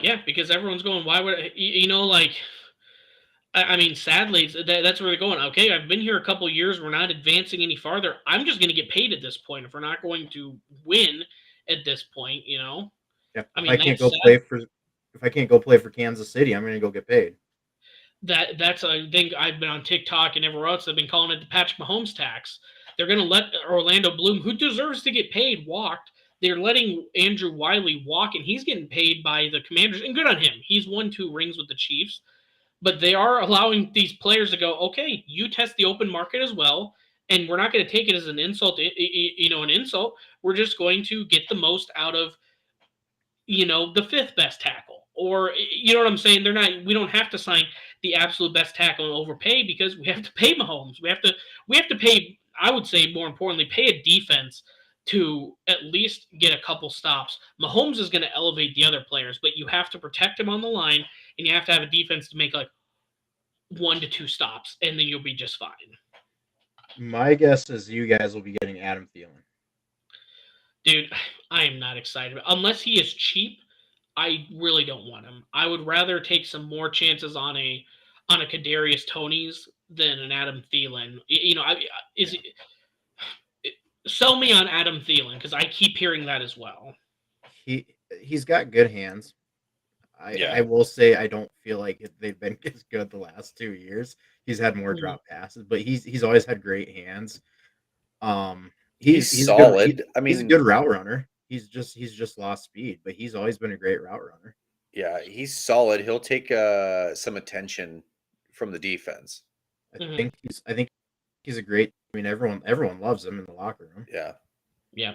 Yeah, because everyone's going, why would like, I mean, sadly, that's where they're going. Okay, I've been here a couple of years. We're not advancing any farther. I'm just going to get paid at this point if we're not going to win at this point. Yeah. I If mean, I can't that's go play for if I can't go play for Kansas City, I'm going to go get paid. that's a thing. I've been on TikTok and everywhere else. They've been calling it the Patrick Mahomes tax. They're going to let Orlando Bloom, who deserves to get paid, walked. They're letting Andrew Wiley walk, and he's getting paid by the Commanders. And good on him. He's won 2 rings with the Chiefs. But they are allowing these players to go, okay, you test the open market as well, and we're not going to take it as an insult, an insult. We're just going to get the most out of, the 5th best tackle. Or, you know what I'm saying? We don't have to sign the absolute best tackle and overpay because we have to pay Mahomes. We have to pay, I would say more importantly, pay a defense to at least get a couple stops. Mahomes is going to elevate the other players, but you have to protect him on the line, and you have to have a defense to make like 1 to 2 stops, and then you'll be just fine. My guess is you guys will be getting Adam Thielen. Dude, I am not excited. Unless he is cheap, I really don't want him. I would rather take some more chances on a Kadarius Toney's than an Adam Thielen. Sell me on Adam Thielen because I keep hearing that as well. He's got good hands. I will say I don't feel like they've been as good the last 2 years. He's had more drop passes, but he's always had great hands. He's Good, solid. he's a good route runner. He's just lost speed, but he's always been a great route runner. Yeah, he's solid. He'll take some attention from the defense. I think he's a great. I mean, everyone loves him in the locker room. Yeah.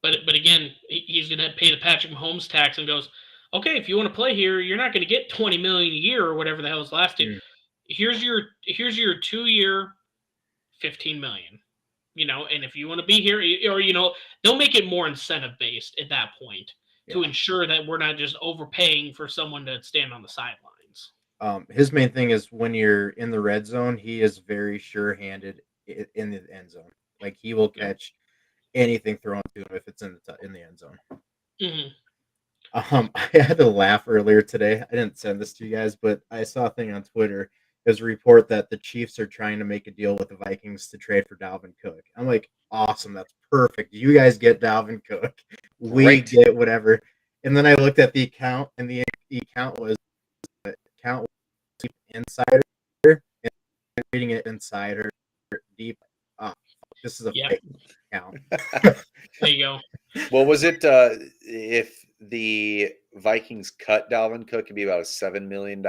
But again, he's going to pay the Patrick Mahomes tax and goes, okay, if you want to play here, you're not going to get $20 million a year or whatever the hell is last year. Here's your 2-year, $15 million. And if you want to be here, or they'll make it more incentive based at that point to ensure that we're not just overpaying for someone to stand on the sidelines. His main thing is when you're in the red zone, he is very sure-handed in the end zone. Like he will catch anything thrown to him if it's in the end zone. Mm-hmm. I had to laugh earlier today. I didn't send this to you guys, but I saw a thing on Twitter. It was a report that the Chiefs are trying to make a deal with the Vikings to trade for Dalvin Cook. I'm like, awesome. That's perfect. You guys get Dalvin Cook. We get whatever. And then I looked at the account, and the account was insider, and reading it insider deep. This is a fake account. There you go. What was it? If the Vikings cut Dalvin Cook, it'd be about a $7 million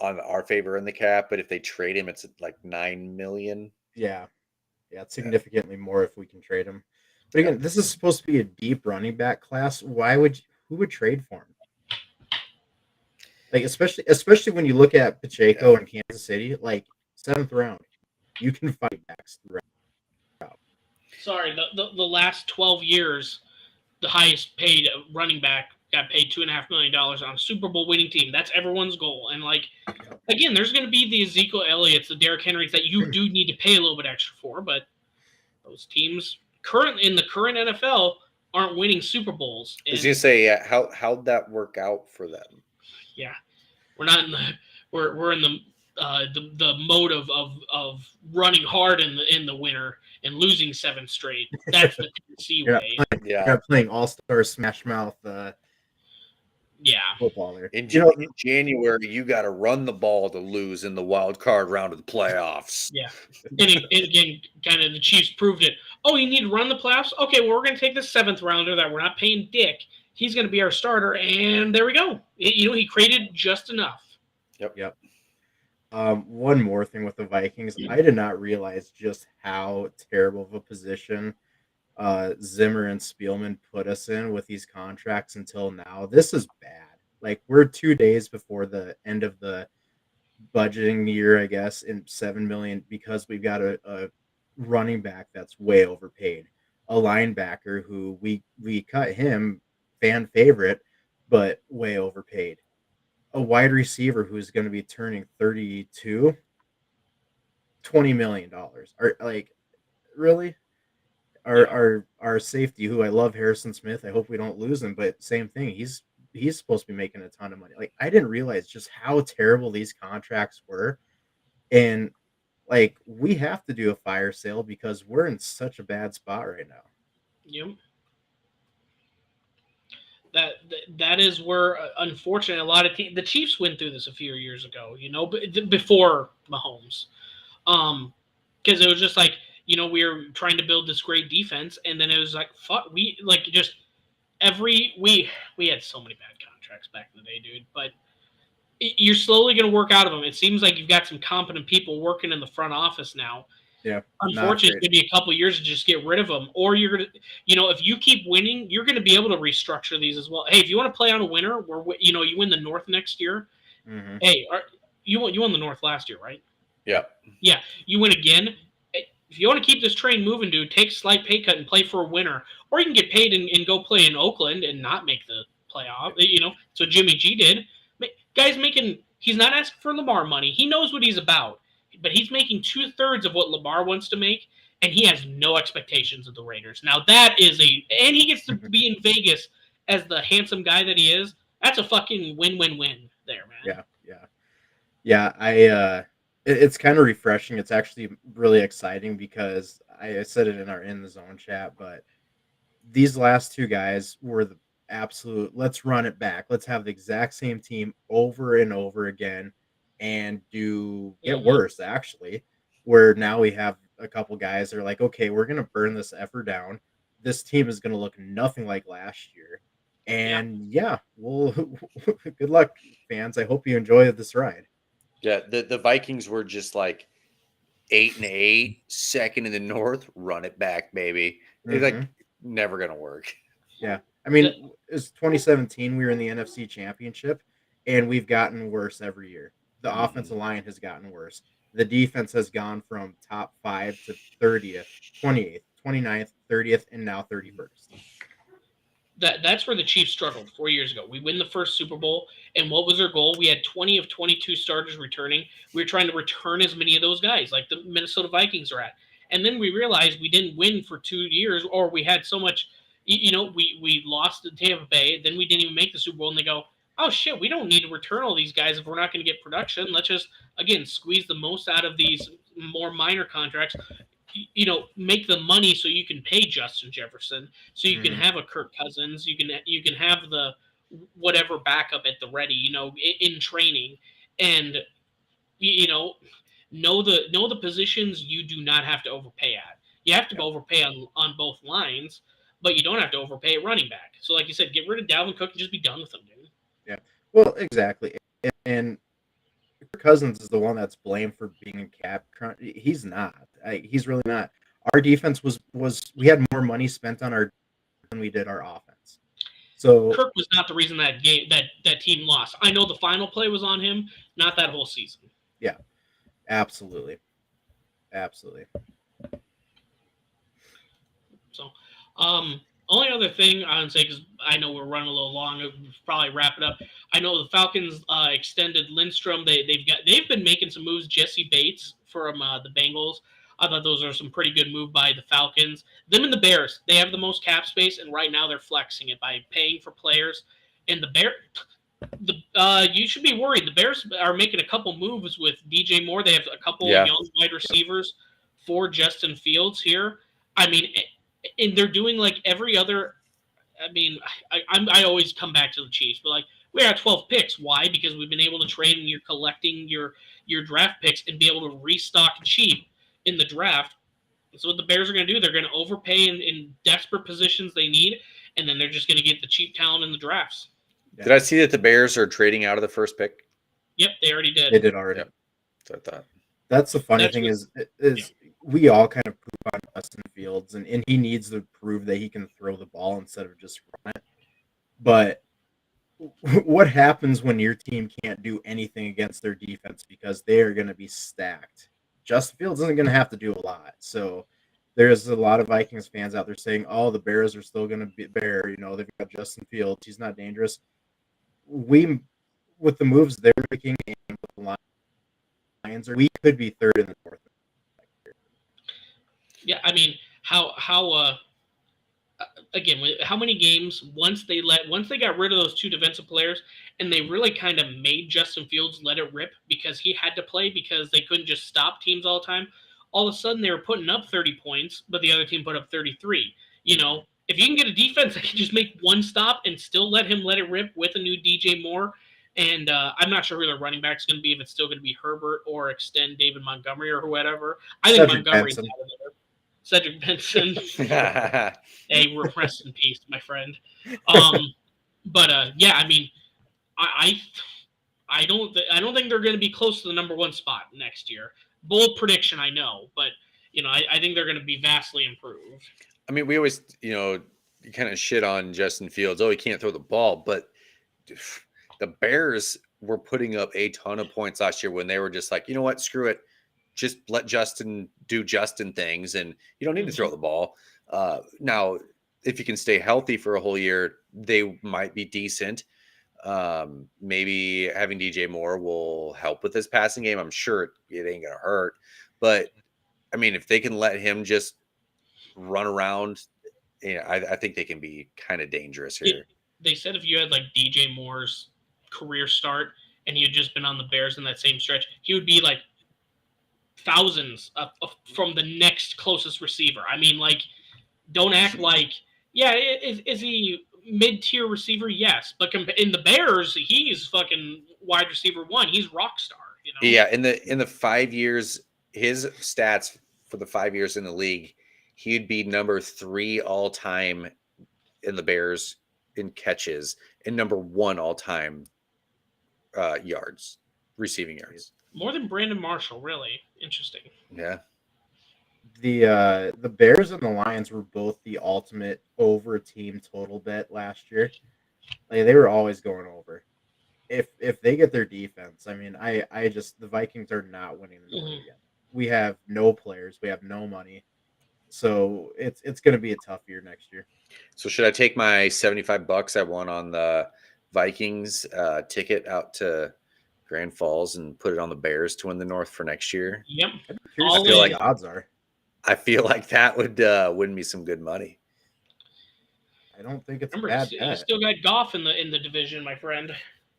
on our favor in the cap. But if they trade him, it's like $9 million. Yeah, it's significantly more if we can trade him. But again, this is supposed to be a deep running back class. Who would trade for him? Like especially when you look at Pacheco in Kansas City, like 7th round, you can fight backs throughout. Sorry, the last 12 years, the highest paid running back got paid $2.5 million on a Super Bowl winning team. That's everyone's goal. And again, there's going to be the Ezekiel Elliott's, the Derrick Henrys that you do need to pay a little bit extra for, but those teams in the current NFL aren't winning Super Bowls. I was gonna say, how'd that work out for them? Yeah, we're not in we're in the mode of running hard in the winter and losing 7 straight. That's the Tennessee way. You're playing All-Star Smash Mouth. Football there. In January, you got to run the ball to lose in the wild card round of the playoffs. Yeah, and again, kind of the Chiefs proved it. Oh, you need to run the playoffs? Okay, well, we're going to take the 7th rounder that we're not paying Dick. He's going to be our starter, and there we go. He created just enough. Yep. One more thing with the Vikings, I did not realize just how terrible of a position Zimmer and Spielman put us in with these contracts until now. This is bad. Like, we're 2 days before the end of the budgeting year, I guess, in $7 million because we've got a running back that's way overpaid, a linebacker who we cut him, fan favorite, but way overpaid, a wide receiver who's going to be turning 32, $20 million. Are like really? Our safety, who I love, Harrison Smith. I hope we don't lose him, but same thing. He's supposed to be making a ton of money. Like I didn't realize just how terrible these contracts were, and like we have to do a fire sale because we're in such a bad spot right now. Yep. That is where, unfortunately, a lot of the Chiefs went through this a few years ago. Before Mahomes, because it was just like we were trying to build this great defense, and then it was like fuck, we like just we had so many bad contracts back in the day, dude. But you're slowly going to work out of them. It seems like you've got some competent people working in the front office now. Yeah. Unfortunately, it's going to be a couple years to just get rid of them, or you're going to, if you keep winning, you're going to be able to restructure these as well. Hey, if you want to play on a winner, where you win the North next year. Mm-hmm. Hey, you won the North last year, right? Yeah. Yeah, you win again. If you want to keep this train moving, dude, take a slight pay cut and play for a winner, or you can get paid and go play in Oakland and not make the playoff. So Jimmy G did. Guy's he's not asking for Lamar money. He knows what he's about, but he's making 2/3 of what Lamar wants to make, and he has no expectations of the Raiders. Now that is and he gets to be in Vegas as the handsome guy that he is. That's a fucking win-win-win there, man. Yeah. It's kind of refreshing. It's actually really exciting because I said it in our In the Zone chat, but these last two guys were the absolute let's run it back. Let's have the exact same team over and over again and get worse, actually, where now we have a couple guys that are like, okay, we're going to burn this effort down. This team is going to look nothing like last year. And well, good luck, fans. I hope you enjoy this ride. Yeah, the Vikings were just like 8-8, second in the North. Run it back, baby. It's like never gonna work. Yeah, I mean, it's 2017. We were in the NFC Championship, and we've gotten worse every year. The offensive line has gotten worse. The defense has gone from top 5 to 30th, 28th, 29th, 30th, and now 31st. That's where the Chiefs struggled 4 years ago. We win the first Super Bowl, and what was our goal? We had 20 of 22 starters returning. We were trying to return as many of those guys, like the Minnesota Vikings are at. And then we realized we didn't win for 2 years, or we had so much, we lost to Tampa Bay. Then we didn't even make the Super Bowl, and they go, oh, shit, we don't need to return all these guys if we're not going to get production. Let's just, again, squeeze the most out of these more minor contracts. Make the money so you can pay Justin Jefferson, so you can have a Kirk Cousins, you can have the whatever backup at the ready, in training, and know the positions you do not have to overpay at. You have to overpay on both lines, but you don't have to overpay at running back. So, like you said, get rid of Dalvin Cook and just be done with him, dude. Yeah, well, exactly, and Cousins is the one that's blamed for being in cap crunch. He's not. He's really not. Our defense was we had more money spent on our than we did our offense. So Kirk was not the reason that team lost. I know the final play was on him, not that whole season. Yeah, absolutely. So, only other thing I would say, because I know we're running a little long, we'll probably wrap it up. I know the Falcons extended Lindstrom. They've been making some moves. Jesse Bates from the Bengals. I thought those are some pretty good move by the Falcons. Them and the Bears, they have the most cap space, and right now they're flexing it by paying for players. And you should be worried. The Bears are making a couple moves with DJ Moore. They have a couple young wide receivers for Justin Fields here. I mean, and they're doing like every other. I mean, I always come back to the Chiefs, but like we're at 12 picks. Why? Because we've been able to trade and you're collecting your draft picks and be able to restock cheap in the draft. So what the Bears are going to do, they're going to overpay in desperate positions they need, and then they're just going to get the cheap talent in the drafts. Yeah. Did I see that the Bears are trading out of the first pick? Yep, they already did. They did already. Yep. So I thought. That's the funny thing is we all kind of poop on Justin Fields, and he needs to prove that he can throw the ball instead of just run it. But what happens when your team can't do anything against their defense because they are going to be stacked? Justin Fields isn't going to have to do a lot. So there's a lot of Vikings fans out there saying, "Oh, the Bears are still going to be Bear. You know, they've got Justin Fields. He's not dangerous." We, with the moves they're making and the Lions, we could be third in the North. Yeah, I mean, again, how many games once they got rid of those two defensive players and they really kind of made Justin Fields let it rip because he had to play because they couldn't just stop teams all the time. All of a sudden they were putting up 30 points, but the other team put up 33. You know, if you can get a defense that can just make one stop and still let him let it rip with a new DJ Moore, and I'm not sure who their running back's going to be, if it's still going to be Herbert or extend David Montgomery or whatever. I think Cedric Montgomery's Benson. out of there. Cedric Benson. Hey, we're rest in peace, my friend. Yeah, I mean, I don't think they're going to be close to the number one spot next year. Bold prediction, I know, but you know, I think they're going to be vastly improved. I mean, we always, kind of shit on Justin Fields. Oh, he can't throw the ball, but the Bears were putting up a ton of points last year when they were just like, you know what, screw it. Just let Justin do Justin things, and you don't need to throw the ball. Now, if you can stay healthy for a whole year, they might be decent. Maybe having DJ Moore will help with this passing game. I'm sure it ain't going to hurt. But, I mean, if they can let him just run around, I think they can be kind of dangerous here. They said if you had, like, DJ Moore's career start and he had just been on the Bears in that same stretch, he would be, like, thousands from the next closest receiver. I mean, like, don't act like, yeah, is he mid-tier receiver? Yes, but in the Bears, he's fucking wide receiver one. He's rock star. You know? Yeah, in the 5 years, his stats for the 5 years in the league, he'd be number 3 all time in the Bears in catches and number 1 all time yards, receiving yards. More than Brandon Marshall, really interesting. Yeah. The Bears and the Lions were both the ultimate over team total bet last year. Like, they were always going over. If they get their defense, I mean, the Vikings are not winning the North again. We have no players, we have no money, so it's going to be a tough year next year. So should I take my $75 I won on the Vikings ticket out to Grand Falls and put it on the Bears to win the North for next year? Yep. I'm curious I feel what like the odds are. I feel like that would win me some good money. I don't think it's Remember, a bad you bet. still got Goff in the division, my friend.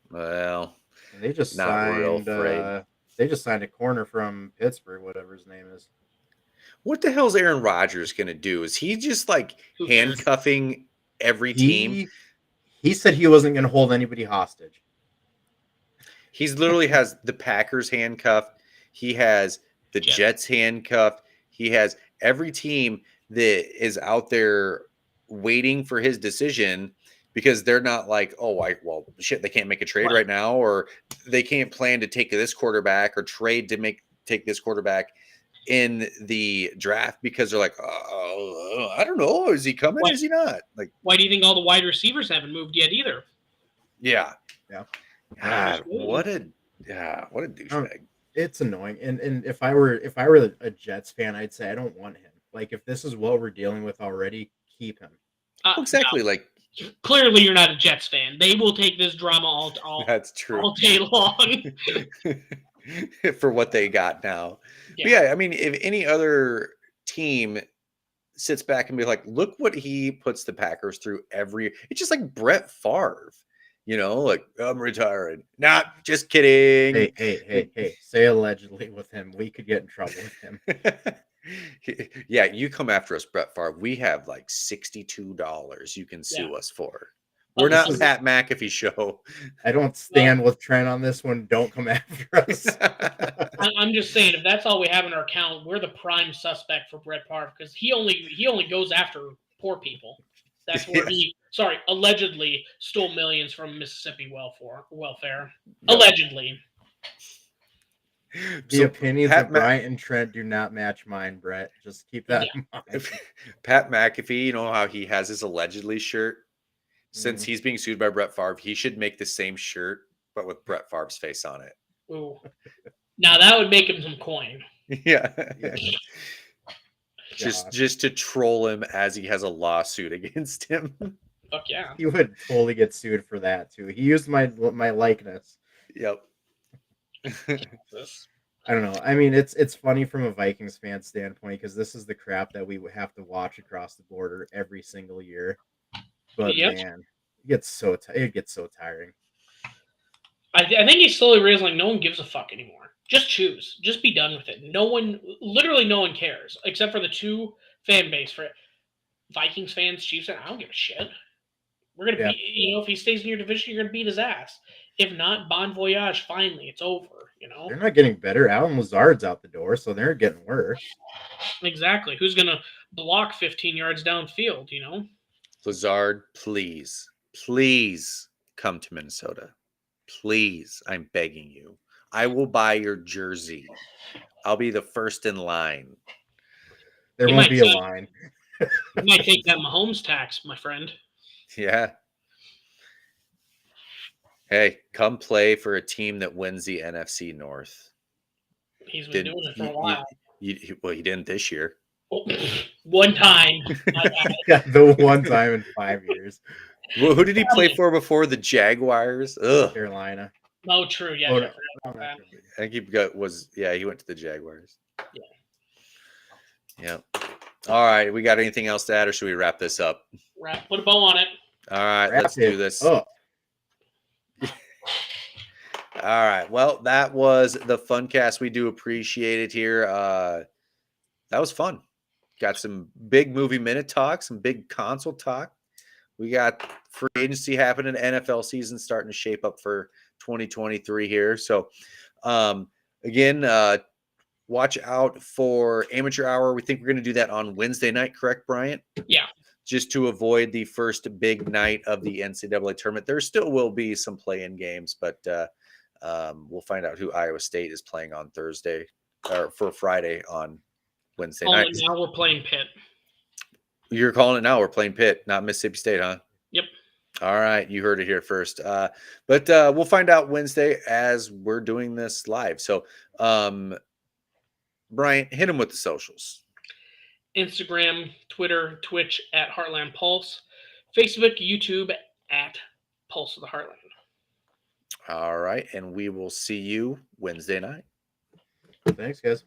Well, And they just not real signed. afraid. They just signed a corner from Pittsburgh, whatever his name is. what the hell's Aaron Rodgers going to do? Is he just like Who cares? handcuffing every team? He said he wasn't going to hold anybody hostage. He's literally has the Packers handcuffed. He has the Jets handcuffed. He has every team that is out there waiting for his decision because they're not like, well, shit, they can't make a trade right now, or they can't plan to take this quarterback or trade to take this quarterback in the draft because they're like, I don't know, is he coming? Is he not? Like, why do you think all the wide receivers haven't moved yet either? yeah. Yeah. God, what a douchebag. It's annoying. And if I were a Jets fan, I'd say I don't want him. Like, if this is what we're dealing with already, keep him. Exactly. No. Like, clearly you're not a Jets fan. They will take this drama all that's true. all day long. For what they got now. Yeah. I mean, if any other team sits back and be like, look what he puts the Packers through it's just like Brett Favre, like, I'm retiring. Nah, just kidding. Hey, say allegedly with him. We could get in trouble with him. Yeah, you come after us, Brett Favre. We have like $62 you can sue us for. We're not Pat McAfee show. I don't stand with Trent on this one. Don't come after us. I'm just saying, if that's all we have in our account, we're the prime suspect for Brett Favre because he only goes after poor people. That's where he allegedly stole millions from Mississippi welfare. Yep. Allegedly. The opinions of Bryant and Trent do not match mine, Brett. Just keep that in mind. Pat McAfee, you know how he has his allegedly shirt? since he's being sued by Brett Favre, he should make the same shirt, but with Brett Favre's face on it. Ooh. Now that would make him some coin. Yeah. Yeah. Just to troll him as he has a lawsuit against him. Fuck yeah. He would totally get sued for that too. He used my likeness. Yep. I don't know. I mean, it's funny from a Vikings fan standpoint because this is the crap that we would have to watch across the border every single year. But Yep. man, it gets so tiring. I think he's slowly realizing no one gives a fuck anymore. Just choose. Just be done with it. Literally no one cares except for the two fan base for Vikings fans, Chiefs fans. I don't give a shit. We're gonna be, if he stays in your division, you're gonna beat his ass. If not, bon voyage. Finally, it's over. They're not getting better. Alan Lazard's out the door, so they're getting worse. Exactly. Who's gonna block 15 yards downfield? Lazard, please come to Minnesota. Please, I'm begging you. I will buy your jersey. I'll be the first in line. There won't be a line. You might take that Mahomes tax, my friend. Yeah. Hey, come play for a team that wins the NFC North. He's been doing it for a while. He didn't this year. One time. The one time in 5 years. Well, who did he play for before the Jaguars? Ugh. Carolina. Oh, true. Yeah. No. I think he went to the Jaguars. Yeah. All right. We got anything else to add, or should we wrap this up? Put a bow on it. All right. Let's do this. Oh. All right. Well, that was the fun cast. We do appreciate it here. That was fun. Got some big movie minute talk, some big console talk. We got free agency happening, NFL season starting to shape up for 2023 here. So, again, watch out for Amateur Hour. We think we're going to do that on Wednesday night, correct, Bryant? Yeah. Just to avoid the first big night of the NCAA tournament. There still will be some play-in games, but we'll find out who Iowa State is playing on Thursday or for Friday on Wednesday night. Now we're playing Pitt. You're calling it now. We're playing Pitt, not Mississippi State, huh? Yep. All right. You heard it here first. But we'll find out Wednesday as we're doing this live. So, Brian, hit him with the socials. Instagram, Twitter, Twitch at Heartland Pulse. Facebook, YouTube at Pulse of the Heartland. All right. And we will see you Wednesday night. Thanks, guys.